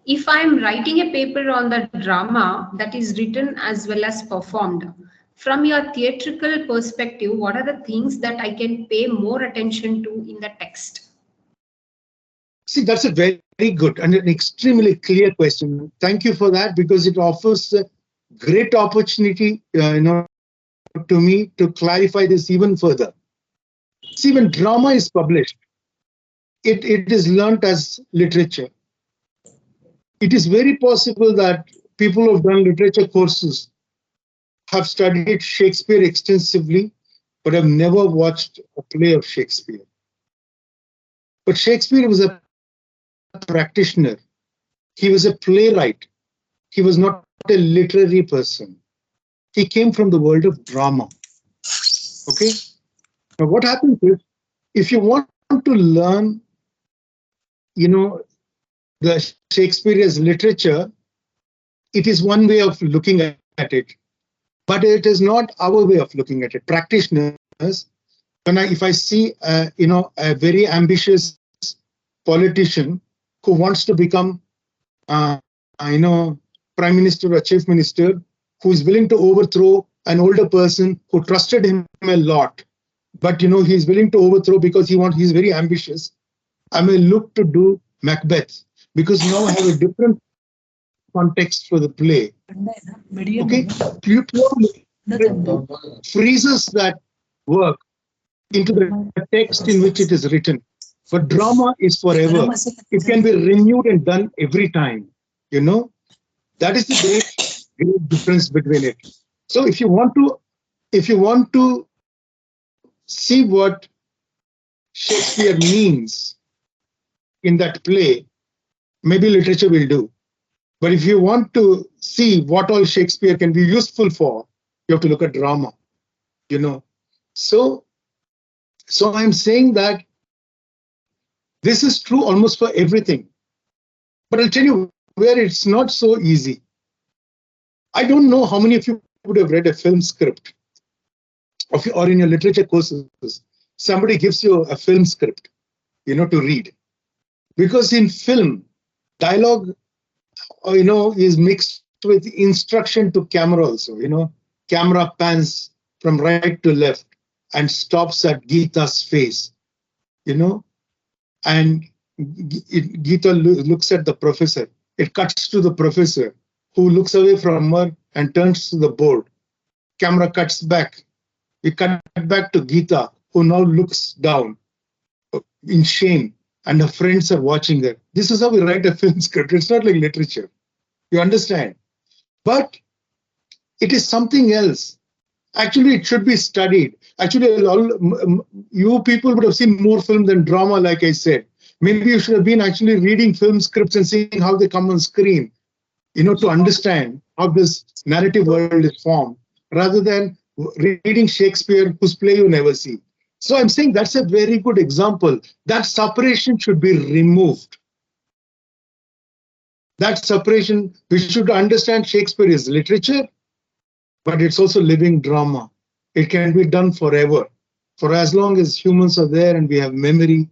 If I'm writing a paper on the drama that is written as well as performed, from your theatrical perspective, what are the things that I can pay more attention to in the text?
See, that's a very, very good and an extremely clear question. Thank you for that, because it offers a great opportunity, to me to clarify this even further. See, when drama is published, it is learnt as literature. It is very possible that people who have done literature courses have studied Shakespeare extensively, but have never watched a play of Shakespeare. But Shakespeare was a practitioner. He was a playwright. He was not a literary person. He came from the world of drama. Okay? Now what happens is, if you want to learn, the Shakespeare's literature, it is one way of looking at it, but it is not our way of looking at it. Practitioners, if I see, a very ambitious politician who wants to become, prime minister or chief minister, who is willing to overthrow an older person who trusted him a lot, but he's willing to overthrow because he's very ambitious. I may look to do Macbeth, because now I have a different context for the play. Okay, you freezes that work into the text in which it is written. But drama is forever. It can be renewed and done every time. You know, that is the great difference between it. So if you want to see what Shakespeare means in that play, maybe literature will do. But if you want to see what all Shakespeare can be useful for, you have to look at drama, you know. So, so I'm saying that this is true almost for everything. But I'll tell you where it's not so easy. I don't know how many of you would have read a film script or in your literature courses, somebody gives you a film script, to read. Because in film, dialogue, is mixed with instruction to camera also, camera pans from right to left and stops at Gita's face, and Gita looks at the professor. It cuts to the professor who looks away from her and turns to the board. Camera cuts back. We cut back to Gita, who now looks down in shame, and her friends are watching her. This is how we write a film script. It's not like literature. You understand? But it is something else. Actually, it should be studied. Actually, you people would have seen more film than drama, like I said. Maybe you should have been actually reading film scripts and seeing how they come on screen, to understand how this narrative world is formed, rather than reading Shakespeare, whose play you never see. So I'm saying that's a very good example. That separation should be removed. That separation, we should understand Shakespeare is literature, but it's also living drama. It can be done forever. For as long as humans are there and we have memory,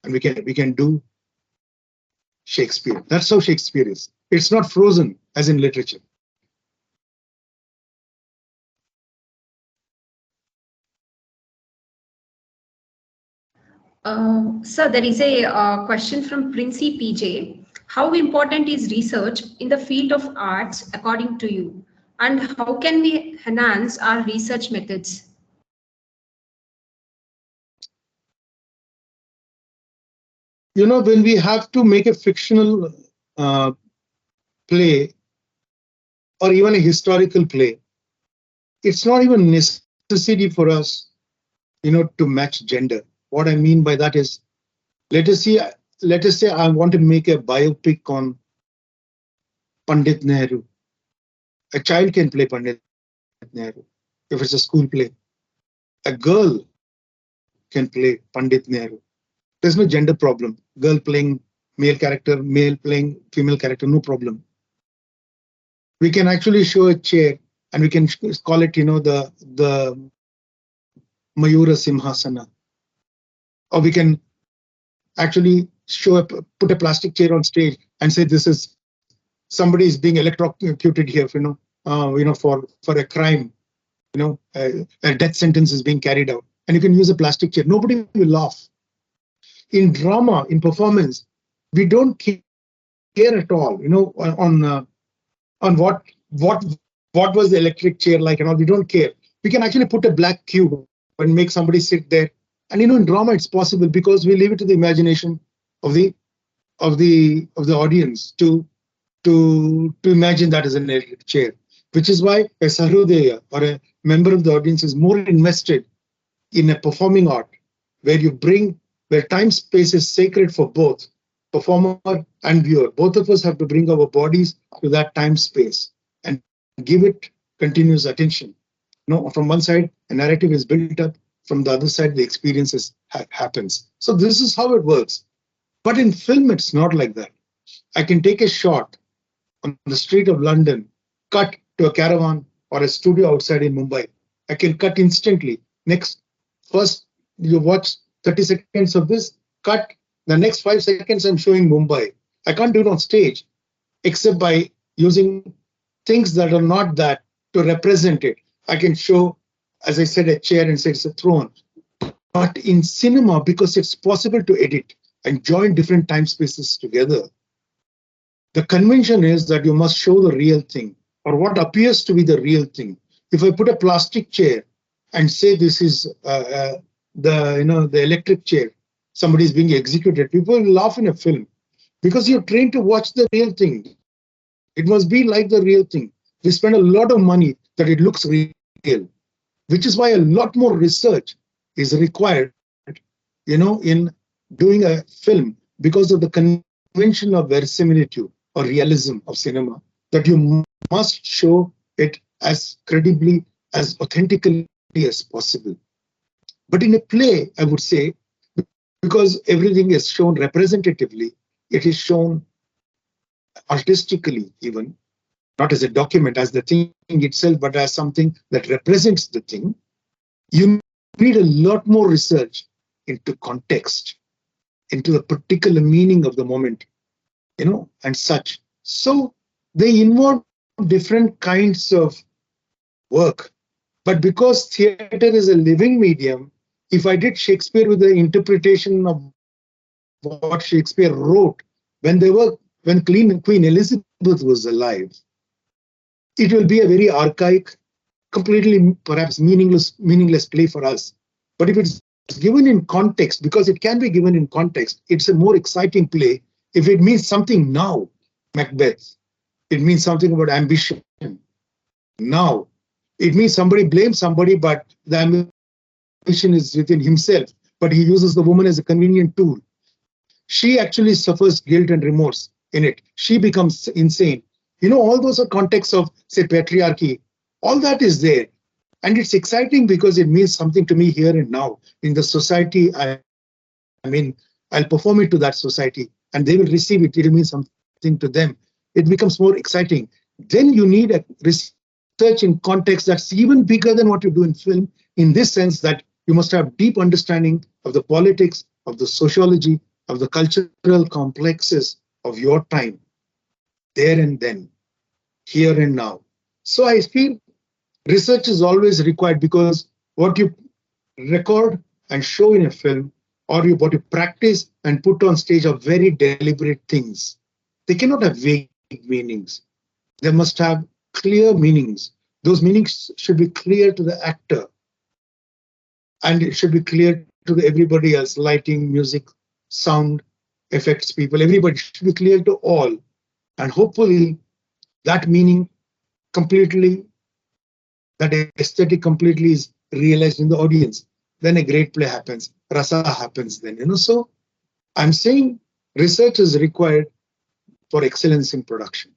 and we can do Shakespeare. That's how Shakespeare is. It's not frozen as in literature.
Sir, there is a question from Princey PJ. How important is research in the field of arts according to you? And how can we enhance our research methods?
When we have to make a fictional play or even a historical play, it's not even necessity for us, to match gender. What I mean by that is, let us say I want to make a biopic on Pandit Nehru. A child can play Pandit Nehru if it's a school play. A girl can play Pandit Nehru. There's no gender problem. Girl playing male character, male playing female character, no problem. We can actually show a chair and we can call it, the Mayura Simhasana. Or we can actually put a plastic chair on stage and say this is somebody is being electrocuted here, for a crime, a death sentence is being carried out, and you can use a plastic chair. Nobody will laugh. In drama, in performance, we don't care at all, on what was the electric chair like and all. We don't care. We can actually put a black cube and make somebody sit there. And in drama, it's possible because we leave it to the imagination of the audience to imagine that as an electric chair, which is why a Sahrudaya or a member of the audience is more invested in a performing art where time space is sacred for both performer and viewer. Both of us have to bring our bodies to that time space and give it continuous attention. From one side, a narrative is built up. From the other side, the experiences happens. So this is how it works. But in film, it's not like that. I can take a shot on the street of London, cut to a caravan or a studio outside in Mumbai. I can cut instantly. First, you watch 30 seconds of this, cut. The next 5 seconds, I'm showing Mumbai. I can't do it on stage, except by using things that are not that to represent it. I can show, as I said, a chair and say it's a throne. But in cinema, because it's possible to edit and join different time spaces together, the convention is that you must show the real thing or what appears to be the real thing. If I put a plastic chair and say this is the electric chair, somebody is being executed, people will laugh in a film because you're trained to watch the real thing. It must be like the real thing. We spend a lot of money that it looks real, which is why a lot more research is required, in doing a film because of the convention of verisimilitude or realism of cinema, that you must show it as credibly, as authentically as possible. But in a play, I would say, because everything is shown representatively, it is shown artistically even, not as a document, as the thing itself, but as something that represents the thing. You need a lot more research into context, into the particular meaning of the moment, and such. So they involve different kinds of work. But because theater is a living medium, if I did Shakespeare with the interpretation of what Shakespeare wrote when Queen Elizabeth was alive, it will be a very archaic, completely perhaps meaningless play for us. But if it's given in context, because it can be given in context, it's a more exciting play. If it means something now, Macbeth, it means something about ambition. Now, it means somebody blames somebody, but the ambition is within himself, but he uses the woman as a convenient tool. She actually suffers guilt and remorse in it. She becomes insane. All those are contexts of, say, patriarchy. All that is there. And it's exciting because it means something to me here and now. In the society, I'll perform it to that society and they will receive it. It will mean something to them. It becomes more exciting. Then you need a research in context that's even bigger than what you do in film, in this sense that you must have deep understanding of the politics, of the sociology, of the cultural complexes of your time, there and then, here and now. So I feel research is always required, because what you record and show in a film, or what you practice and put on stage, are very deliberate things. They cannot have vague meanings. They must have clear meanings. Those meanings should be clear to the actor, and it should be clear to everybody else, lighting, music, sound, effects people, everybody should be clear to all. And hopefully that meaning completely, that aesthetic completely is realized in the audience. Then a great play happens, rasa happens then, So I'm saying research is required for excellence in production.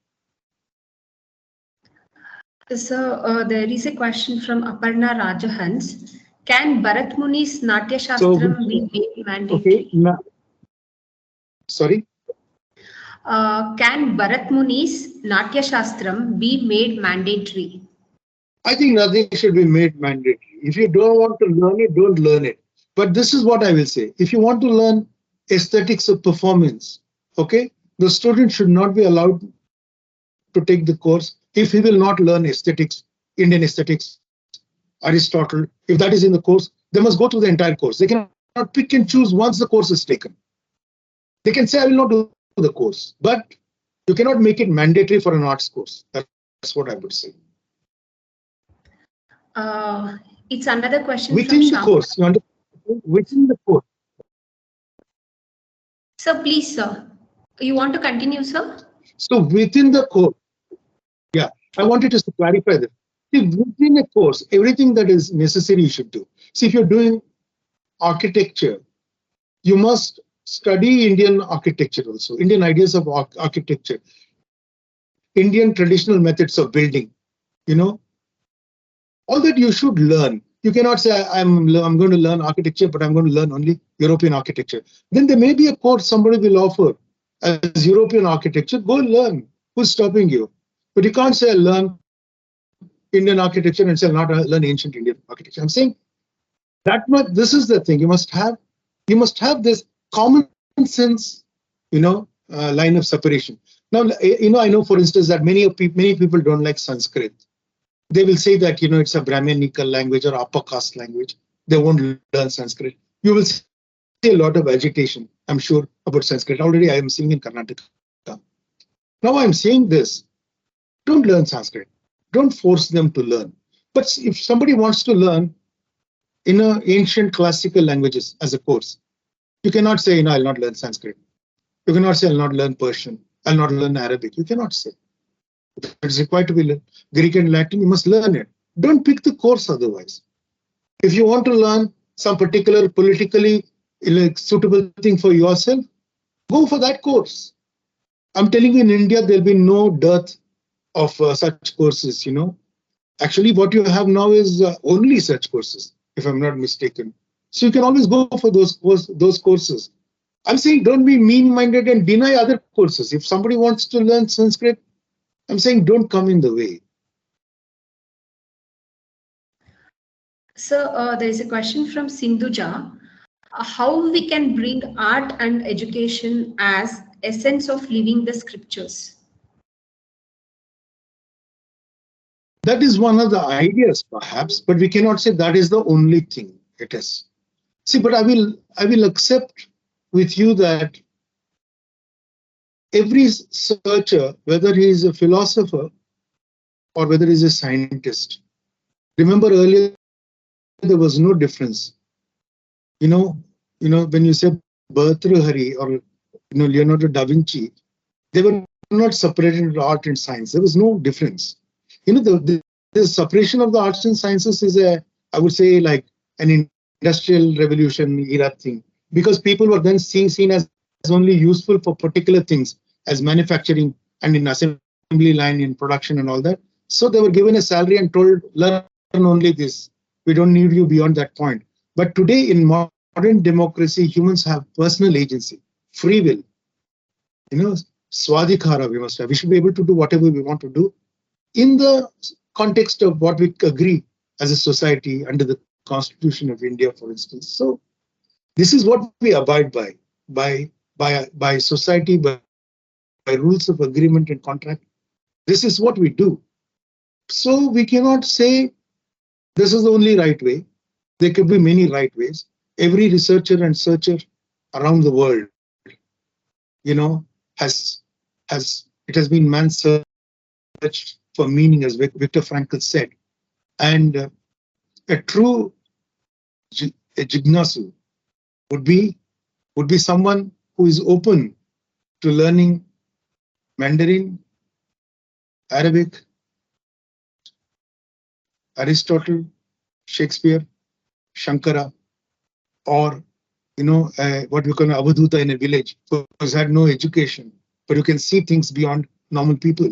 So there is a question from Aparna Rajahans. Can Bharat Muni's Natya Shastram be made mandatory?
Okay, sorry?
Can Bharat Muni's Natya Shastram be made mandatory?
I think nothing should be made mandatory. If you don't want to learn it, don't learn it. But this is what I will say. If you want to learn aesthetics of performance, okay, the student should not be allowed to take the course if he will not learn aesthetics, Indian aesthetics, Aristotle. If that is in the course, they must go through the entire course. They cannot pick and choose once the course is taken. They can say, I will not do the course, but you cannot make it mandatory for an arts course. That's what I would say.
It's another question
within
from
the course. You understand? Within the course.
So please, sir, you want to continue, sir?
So within the course, yeah, I wanted just to clarify that. See, within a course, everything that is necessary you should do. See, if you're doing architecture, you must study Indian architecture also, Indian ideas of architecture, Indian traditional methods of building, all that you should learn. You cannot say, I'm going to learn architecture, but I'm going to learn only European architecture. Then there may be a course somebody will offer as European architecture. Go learn. Who's stopping you? But you can't say, learn Indian architecture and say, not learn ancient Indian architecture. I'm saying that much. This is the thing. You must have this common sense, line of separation. Now, I know, for instance, that many people don't like Sanskrit. They will say that, it's a Brahminical language or upper caste language. They won't learn Sanskrit. You will see a lot of agitation, I'm sure, about Sanskrit. Already I am seeing in Karnataka. Now I'm saying this, don't learn Sanskrit. Don't force them to learn. But if somebody wants to learn in ancient classical languages as a course, you cannot say, I'll not learn Sanskrit. You cannot say, I'll not learn Persian. I'll not learn Arabic. You cannot say. It's required to be Greek and Latin, you must learn it. Don't pick the course otherwise. If you want to learn some particular politically suitable thing for yourself, go for that course. I'm telling you, in India, there'll be no dearth of such courses, Actually, what you have now is only such courses, if I'm not mistaken. So you can always go for those courses. I'm saying don't be mean-minded and deny other courses. If somebody wants to learn Sanskrit, I'm saying don't come in the way.
So there is a question from Sindhuja. How we can bring art and education as essence of living the scriptures?
That is one of the ideas, perhaps, but we cannot say that is the only thing it is. See, but I will accept with you that every searcher, whether he is a philosopher or whether he is a scientist, remember earlier there was no difference. When you say Bhartrhari or Leonardo da Vinci, they were not separated into art and science. There was no difference. The separation of the arts and sciences is I would say, like an industrial revolution era thing, because people were then seen as only useful for particular things, as manufacturing and in assembly line, in production and all that. So they were given a salary and told, learn only this. We don't need you beyond that point. But today in modern democracy, humans have personal agency, free will. Swadhikara we must have. We should be able to do whatever we want to do in the context of what we agree as a society under the Constitution of India, for instance. So this is what we abide by society, by rules of agreement and contract. This is what we do. So we cannot say this is the only right way. There could be many right ways. Every researcher and searcher around the world, it has been man's search for meaning, as Viktor Frankl said. And a true jignasu would be someone who is open to learning Mandarin, Arabic, Aristotle, Shakespeare, Shankara, or what we call an Avadhuta in a village who has had no education, but who can see things beyond normal people.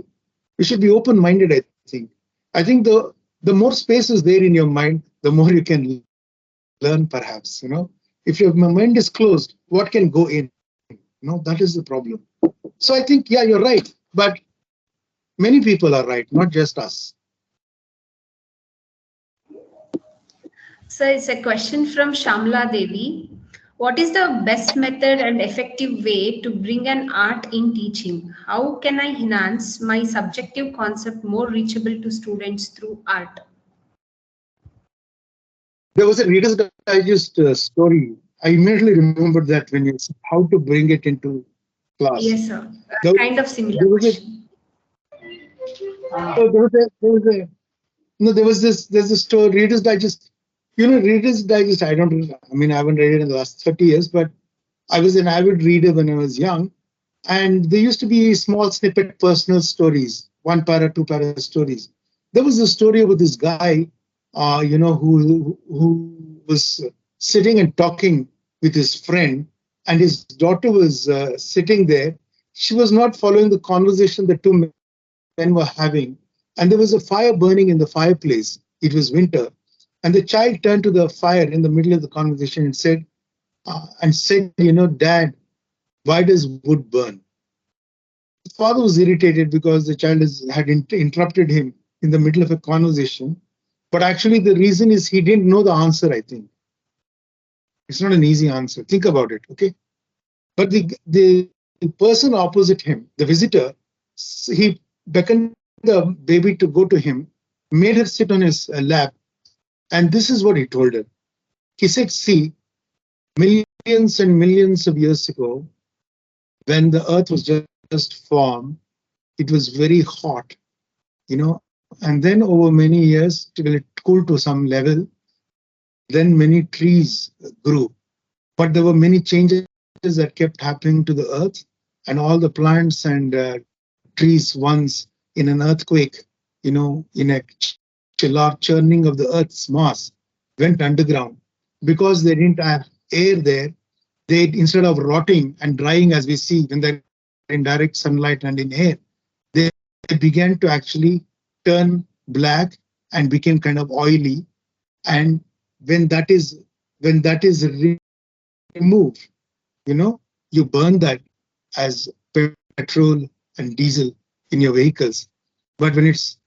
We should be open-minded, I think. I think the more space is there in your mind, the more you can learn, perhaps. If your mind is closed, what can go in? That is the problem. So I think, yeah, you're right. But many people are right, not just us.
So it's a question from Shamla Devi. What is the best method and effective way to bring an art in teaching? How can I enhance my subjective concept more reachable to students through art?
There was a Reader's Digest story. I immediately remembered that when you said how to bring it into class.
Yes, sir. Kind of similar question.
There's a story, Reader's Digest. Reader's Digest, I haven't read it in the last 30 years, but I was an avid reader when I was young. And there used to be small snippet personal stories, 1 para, 2 para stories. There was a story about this guy, who was sitting and talking with his friend, and his daughter was sitting there. She was not following the conversation the two men were having. And there was a fire burning in the fireplace. It was winter. And the child turned to the fire in the middle of the conversation and said, Dad, why does wood burn? His father was irritated because the child had interrupted him in the middle of a conversation. But actually, the reason is he didn't know the answer, I think. It's not an easy answer. Think about it, okay? But the person opposite him, the visitor, he beckoned the baby to go to him, made her sit on his lap, and this is what he told her. He said, see, millions and millions of years ago, when the earth was just formed, it was very hot, and then over many years, it cooled to some level. Then many trees grew, but there were many changes that kept happening to the earth, and all the plants and trees once in an earthquake, in a large churning of the Earth's mass, went underground because they didn't have air there. They, instead of rotting and drying as we see when they're in direct sunlight and in air, they began to actually turn black and became kind of oily. And when that is removed, you burn that as petrol and diesel in your vehicles. But when it's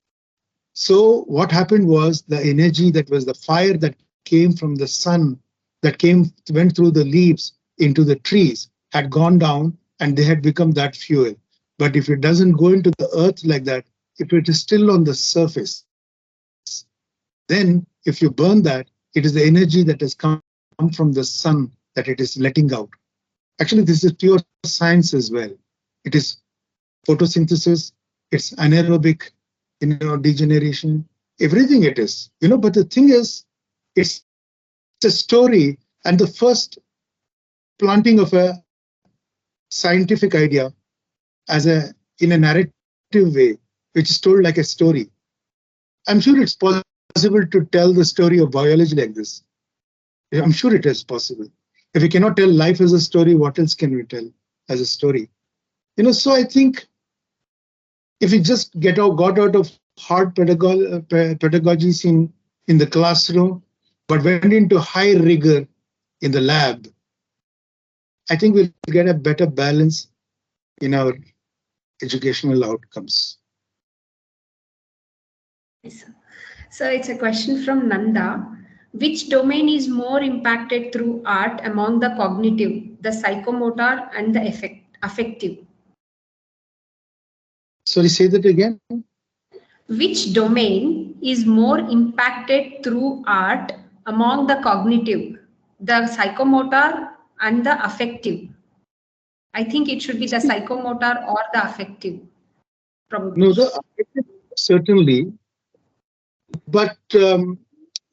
so, what happened was the energy that was the fire that came from the sun, went through the leaves into the trees, had gone down and they had become that fuel. But if it doesn't go into the earth like that, if it is still on the surface, then if you burn that, it is the energy that has come from the sun that it is letting out. Actually, this is pure science as well. It is photosynthesis, it's anaerobic, degeneration, everything it is. But the thing is, it's a story, and the first planting of a scientific idea in a narrative way, which is told like a story. I'm sure it's possible to tell the story of biology like this. I'm sure it is possible. If we cannot tell life as a story, what else can we tell as a story? So I think if we just got out of hard pedagogies in the classroom, but went into high rigor in the lab, I think we'll get a better balance in our educational outcomes.
So it's a question from Nanda. Which domain is more impacted through art among the cognitive, the psychomotor, and the affective?
Sorry, say that again.
Which domain is more impacted through art among the cognitive, the psychomotor, and the affective? I think it should be the psychomotor or the affective, probably.
No, the affective certainly. But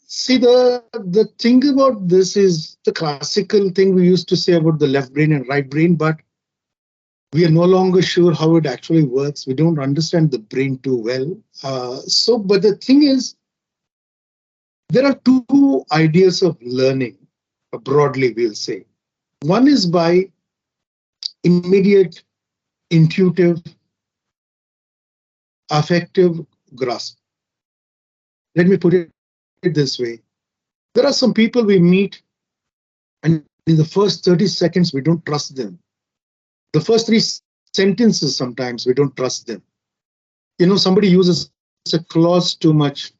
see, the thing about this is the classical thing we used to say about the left brain and right brain, but we are no longer sure how it actually works. We don't understand the brain too well. But the thing is, there are two ideas of learning, broadly we'll say. One is by immediate, intuitive, affective grasp. Let me put it this way. There are some people we meet, and in the first 30 seconds, we don't trust them. The first 3 sentences, sometimes we don't trust them. Somebody uses a clause too much.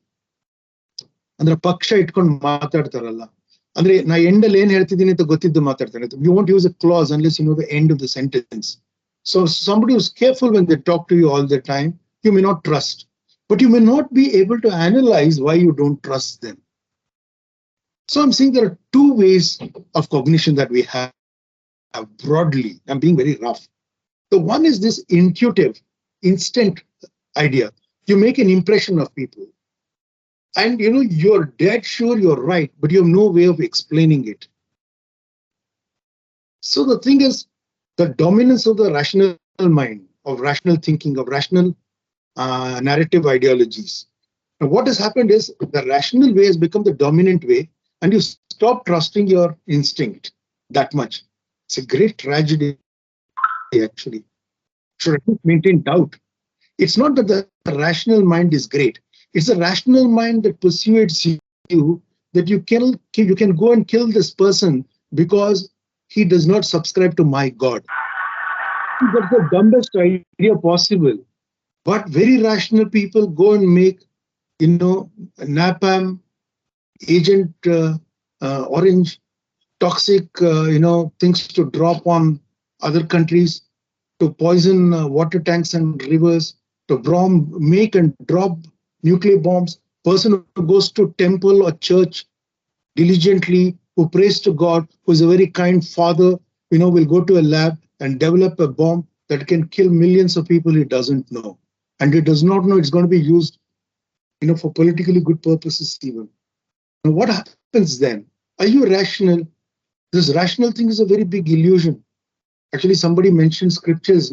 Andre paksha itkondu maatadtaralla. Andre na endal ಏನು ಹೇಳ್ತಿದ್ದೀನಿ ಅಂತ ಗೊತ್ತಿದ್ದು ಮಾತಾಡ್ತಾನೆ. You won't use a clause unless you know the end of the sentence. So somebody who's careful when they talk to you all the time, you may not trust. But you may not be able to analyze why you don't trust them. So I'm saying there are 2 ways of cognition that we have broadly. I'm being very rough. The one is this intuitive, instant idea. You make an impression of people. And you're dead sure you're right, but you have no way of explaining it. So the thing is, the dominance of the rational mind, of rational thinking, of rational narrative ideologies. Now, what has happened is the rational way has become the dominant way, and you stop trusting your instinct that much. It's a great tragedy, actually. Should at least maintain doubt. It's not that the rational mind is great. It's the rational mind that persuades you that you can go and kill this person because he does not subscribe to my God. That's the dumbest idea possible. But very rational people go and make, napalm, Agent Orange, toxic, things to drop on other countries, to poison water tanks and rivers, to make and drop nuclear bombs. Person who goes to temple or church diligently, who prays to God, who is a very kind father, will go to a lab and develop a bomb that can kill millions of people he doesn't know. And he does not know it's going to be used, for politically good purposes even. Now, what happens then? Are you rational? This rational thing is a very big illusion. Actually, somebody mentioned scriptures,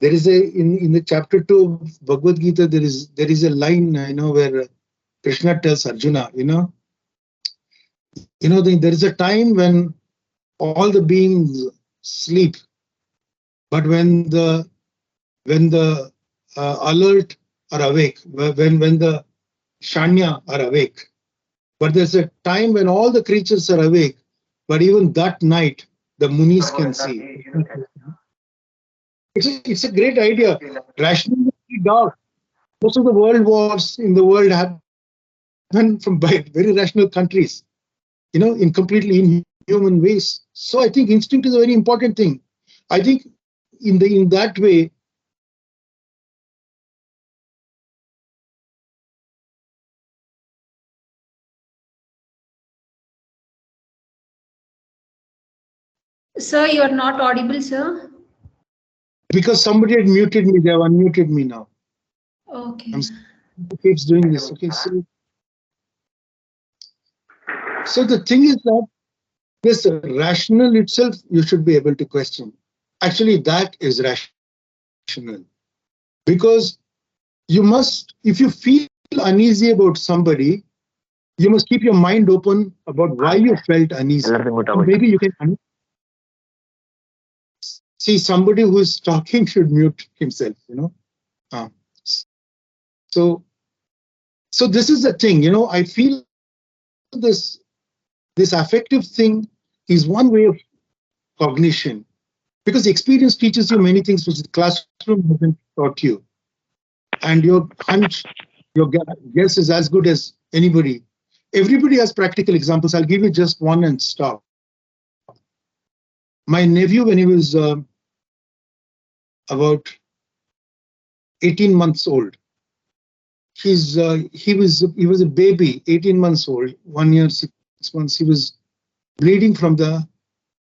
There is in the chapter 2 of Bhagavad Gita, there is a line, where Krishna tells Arjuna, there is a time when all the beings sleep, but when the alert are awake, when the Shanya are awake. But there's a time when all the creatures are awake, but even that night, the Munis can see. It's a great idea. Rationally dark. Most of the world wars in the world happen from by very rational countries, in completely inhuman ways. So I think instinct is a very important thing. I think in that way,
Sir, you are not audible, sir.
because somebody had muted me, they have unmuted me now.
Okay.
Keeps doing this. Okay, so the thing is that this rational itself, you should be able to question. Actually, that is rational. Because you must, if you feel uneasy about somebody, you must keep your mind open about why you felt uneasy. Maybe you can see somebody who is talking should mute himself, So this is the thing, I feel this affective thing is one way of cognition, because experience teaches you many things which the classroom hasn't taught you, and your hunch, your guess is as good as anybody. Everybody has practical examples. I'll give you just one and stop. My nephew, when he was about 18 months old, he was a baby, 18 months old, 1 year, 6 months. He was bleeding from the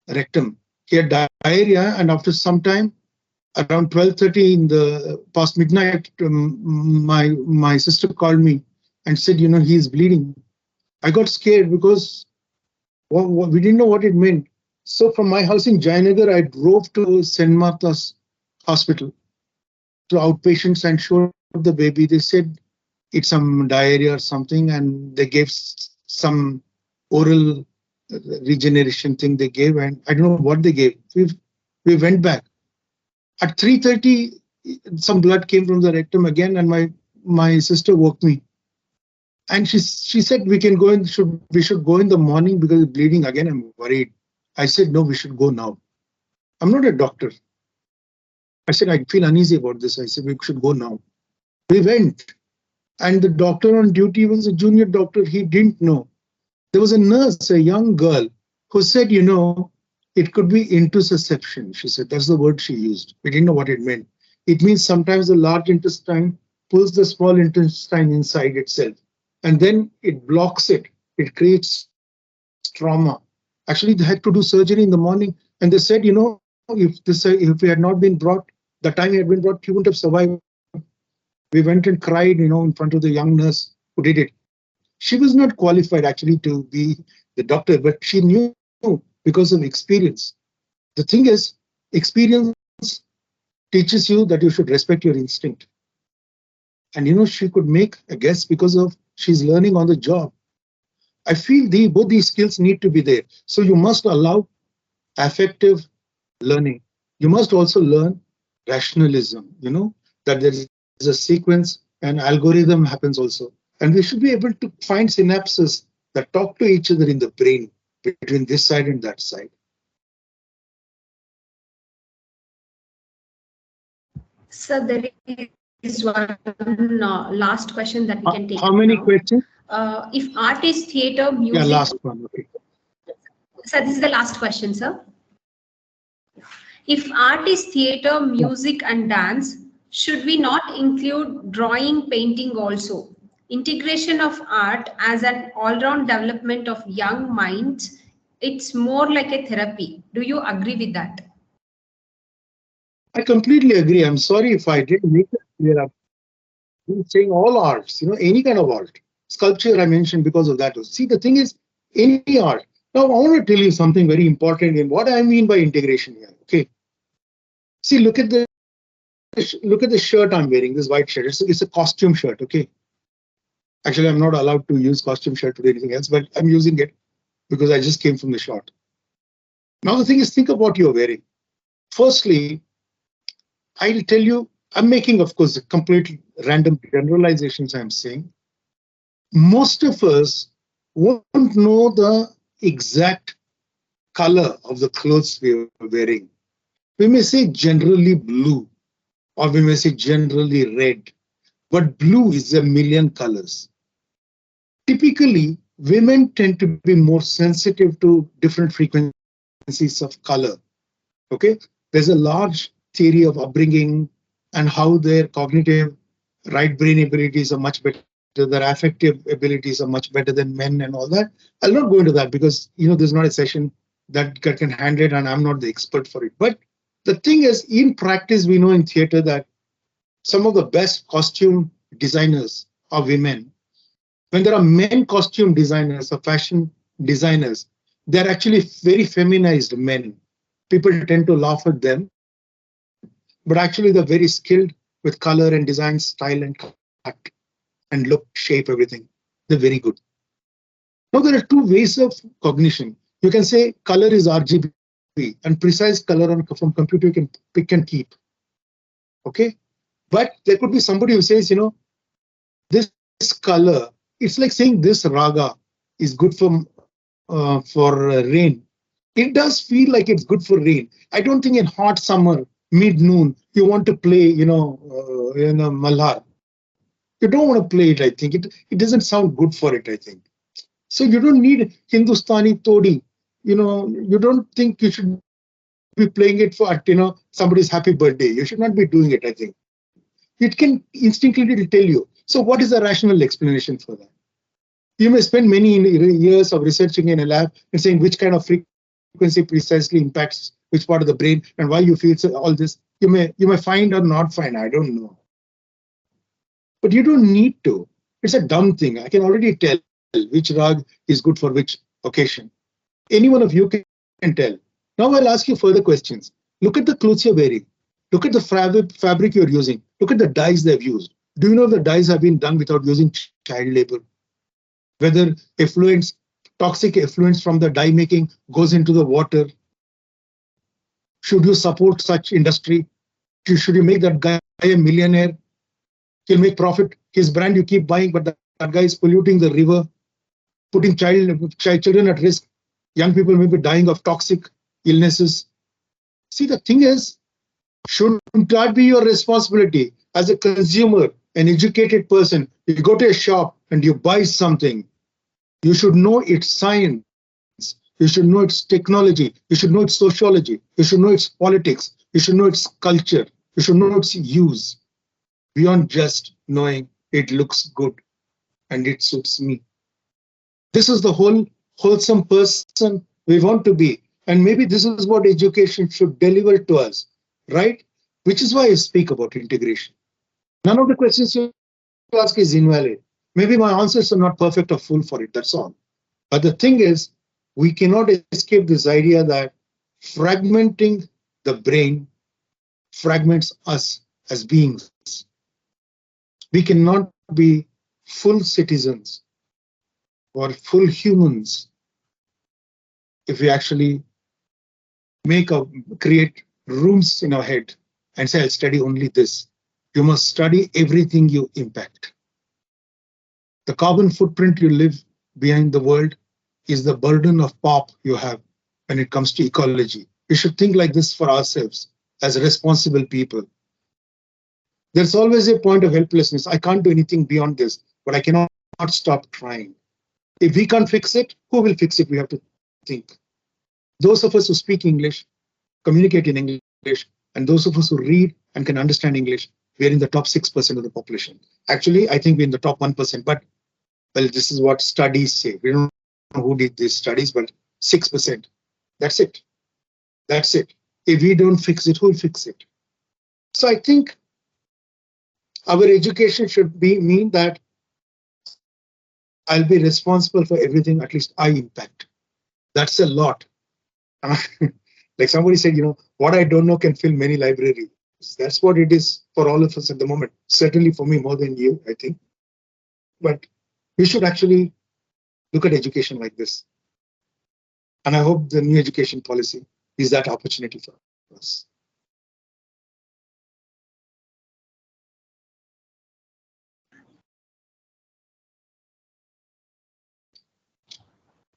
rectum. He had diarrhea, and after some time, around 12:30 in the past midnight, my sister called me and said, he is bleeding. I got scared because we didn't know what it meant. So from my house in Jayanagar, I drove to St. Martha's Hospital to outpatients and showed the baby. They said it's some diarrhea or something, and they gave some oral regeneration thing they gave, and I don't know what they gave. We went back. At 3:30, some blood came from the rectum again, and my sister woke me. And she said, we should go in the morning because it's bleeding again. I'm worried. I said, no, we should go now. I'm not a doctor. I said, I feel uneasy about this. I said, we should go now. We went. And the doctor on duty was a junior doctor. He didn't know. There was a nurse, a young girl, who said, it could be intussusception. She said, that's the word she used. We didn't know what it meant. It means sometimes the large intestine pulls the small intestine inside itself, and then it blocks it. It creates trauma. Actually, they had to do surgery in the morning, and they said, if he had not been brought, the time he had been brought, he wouldn't have survived. We went and cried, in front of the young nurse who did it. She was not qualified actually to be the doctor, but she knew because of experience. The thing is, experience teaches you that you should respect your instinct. And she could make a guess because of she's learning on the job. I feel both these skills need to be there. So you must allow affective learning. You must also learn rationalism, that there is a sequence and algorithm happens also. And we should be able to find synapses that talk to each other in the brain between this side and that side.
So there is one last question that we can take.
How many
now.
questions?
If art is theatre, music.
Yeah, last one. Okay.
So this is the last question, sir. If art is theatre, music, and dance, should we not include drawing, painting also? Integration of art as an all-round development of young minds, it's more like a therapy. Do you agree with that?
I completely agree. I'm sorry if I didn't make it clear. I'm saying all arts, any kind of art. Sculpture I mentioned because of that. See, the thing is, any art. Now, I want to tell you something very important in what I mean by integration here. Okay. See, look at the look at the shirt I'm wearing, this white shirt. It's a costume shirt, okay? Actually, I'm not allowed to use costume shirt to do anything else, but I'm using it because I just came from the shot. Now the thing is, think about what you're wearing. Firstly, I'll tell you, I'm making, of course, complete random generalizations I'm saying. Most of us won't know the exact color of the clothes we are wearing. We may say generally blue, or we may say generally red, but blue is a million colors. Typically, women tend to be more sensitive to different frequencies of color. Okay, there's a large theory of upbringing and how their cognitive right brain abilities are much better, their affective abilities are much better than men and all that. I'll not go into that because there's not a session that can handle it, and I'm not the expert for it. But the thing is, in practice, we know in theater that some of the best costume designers are women. When there are men costume designers or fashion designers, they're actually very feminized men. People tend to laugh at them, but actually they're very skilled with color and design, style and cut and look, shape, everything. They're very good. Now there are two ways of cognition. You can say color is RGB and precise color from computer you can pick and keep. Okay, but there could be somebody who says, this color, it's like saying this raga is good for rain. It does feel like it's good for rain. I don't think in hot summer, mid-noon, you want to play, malhar. You don't want to play it, I think. It doesn't sound good for it, I think. So you don't need Hindustani todi. You don't think you should be playing it for, somebody's happy birthday. You should not be doing it, I think. It can instinctively tell you. So what is the rational explanation for that? You may spend many years of researching in a lab and saying which kind of frequency precisely impacts which part of the brain and why you feel all this. You may find or not find, I don't know. But you don't need to. It's a dumb thing. I can already tell which rag is good for which occasion. Any one of you can tell. Now I'll ask you further questions. Look at the clothes you're wearing. Look at the fabric you're using. Look at the dyes they've used. Do you know the dyes have been done without using child labor? Whether toxic effluents from the dye making goes into the water. Should you support such industry? Should you make that guy a millionaire? He'll make profit. His brand you keep buying, but that guy is polluting the river, putting children at risk. Young people may be dying of toxic illnesses. See, the thing is, shouldn't that be your responsibility as a consumer, an educated person? You go to a shop and you buy something. You should know its science. You should know its technology. You should know its sociology. You should know its politics. You should know its culture. You should know its use. Beyond just knowing it looks good and it suits me. This is the whole wholesome person we want to be. And maybe this is what education should deliver to us, right? Which is why I speak about integration. None of the questions you ask is invalid. Maybe my answers are not perfect or full for it, that's all. But the thing is, we cannot escape this idea that fragmenting the brain fragments us as beings. We cannot be full citizens or full humans if we actually create rooms in our head and say, I'll study only this. You must study everything you impact. The carbon footprint you leave behind the world is the burden of pop you have when it comes to ecology. We should think like this for ourselves as responsible people. There's always a point of helplessness. I can't do anything beyond this, but I cannot stop trying. If we can't fix it, who will fix it? We have to think. Those of us who speak English, communicate in English, and those of us who read and can understand English, we're in the top 6% of the population. Actually, I think we're in the top 1%, but well, this is what studies say. We don't know who did these studies, but 6%. That's it. That's it. If we don't fix it, who will fix it? So I think our education should mean that I'll be responsible for everything at least I impact. That's a lot. Like somebody said, what I don't know can fill many libraries. That's what it is for all of us at the moment. Certainly for me more than you, I think. But we should actually look at education like this. And I hope the new education policy is that opportunity for us.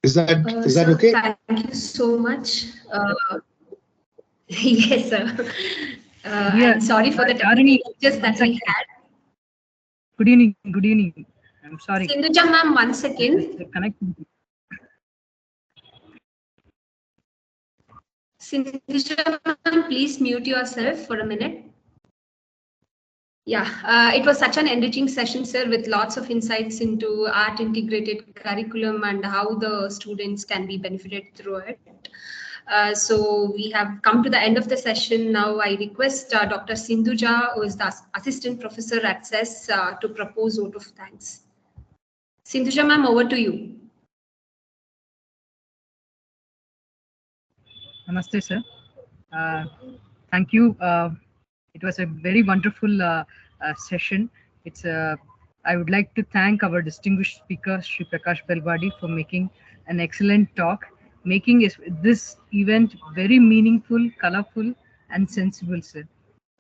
Is that
Sir,
okay?
Thank you so much. Yes, sir.
Yeah,
I'm sorry for the
Dharini,
just that we had.
Good evening. Good evening. I'm sorry.
Sindhuja ma'am, 1 second.
The connectivity.
Sindhuja ma'am, please mute yourself for a minute. Yeah, it was such an enriching session, sir, with lots of insights into art integrated curriculum and how the students can be benefited through it. So we have come to the end of the session. Now I request Dr. Sindhuja, who is the assistant professor at CESS, to propose vote of thanks. Sindhuja ma'am, over to you.
Namaste, sir. Thank you. It was a very wonderful session. I would like to thank our distinguished speaker, Shri Prakash Belawadi, for making an excellent talk, making this event very meaningful, colorful, and sensible, sir.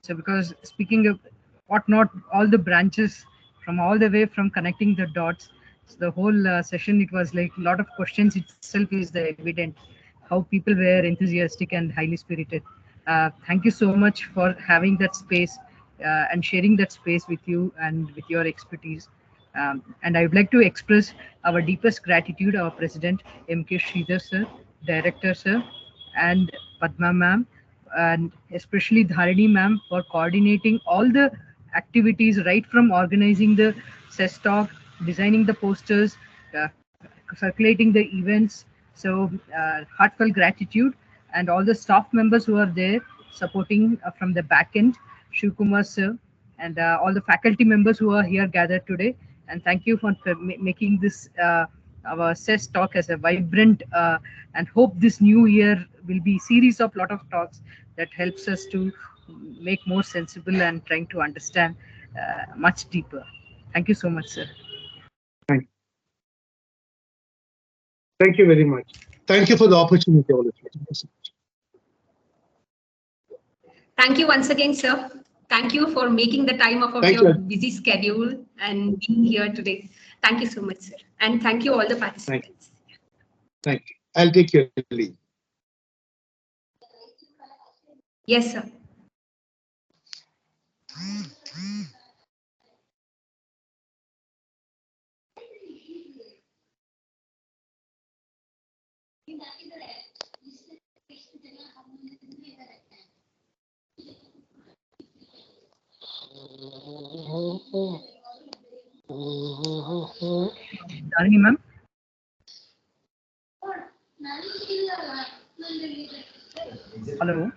So, because speaking of what not, all the branches from all the way from connecting the dots, so the whole session, it was like a lot of questions itself is the evident how people were enthusiastic and highly spirited. Thank you so much for having that space and sharing that space with you and with your expertise. And I would like to express our deepest gratitude, our President, M.K. Sridhar sir, Director sir, and Padma ma'am, and especially Dharini ma'am for coordinating all the activities right from organizing the CESS talk, designing the posters, uh, circulating the events. So heartfelt gratitude, and all the staff members who are there supporting from the back end, Shiv Kumar sir, and all the faculty members who are here gathered today. And thank you for making this our CESS talk as a vibrant and hope this new year will be series of lot of talks that helps us to make more sensible and trying to understand much deeper. Thank you so much, sir.
Thank you very much. Thank you for the opportunity, all of you. Thank you so much.
Thank you once again, sir. Thank you for making the time out of your busy schedule and being here today. Thank you so much, sir. And thank you all the participants.
Thank you. I'll take your leave.
Yes, sir.
Dharini ma'am. Hello.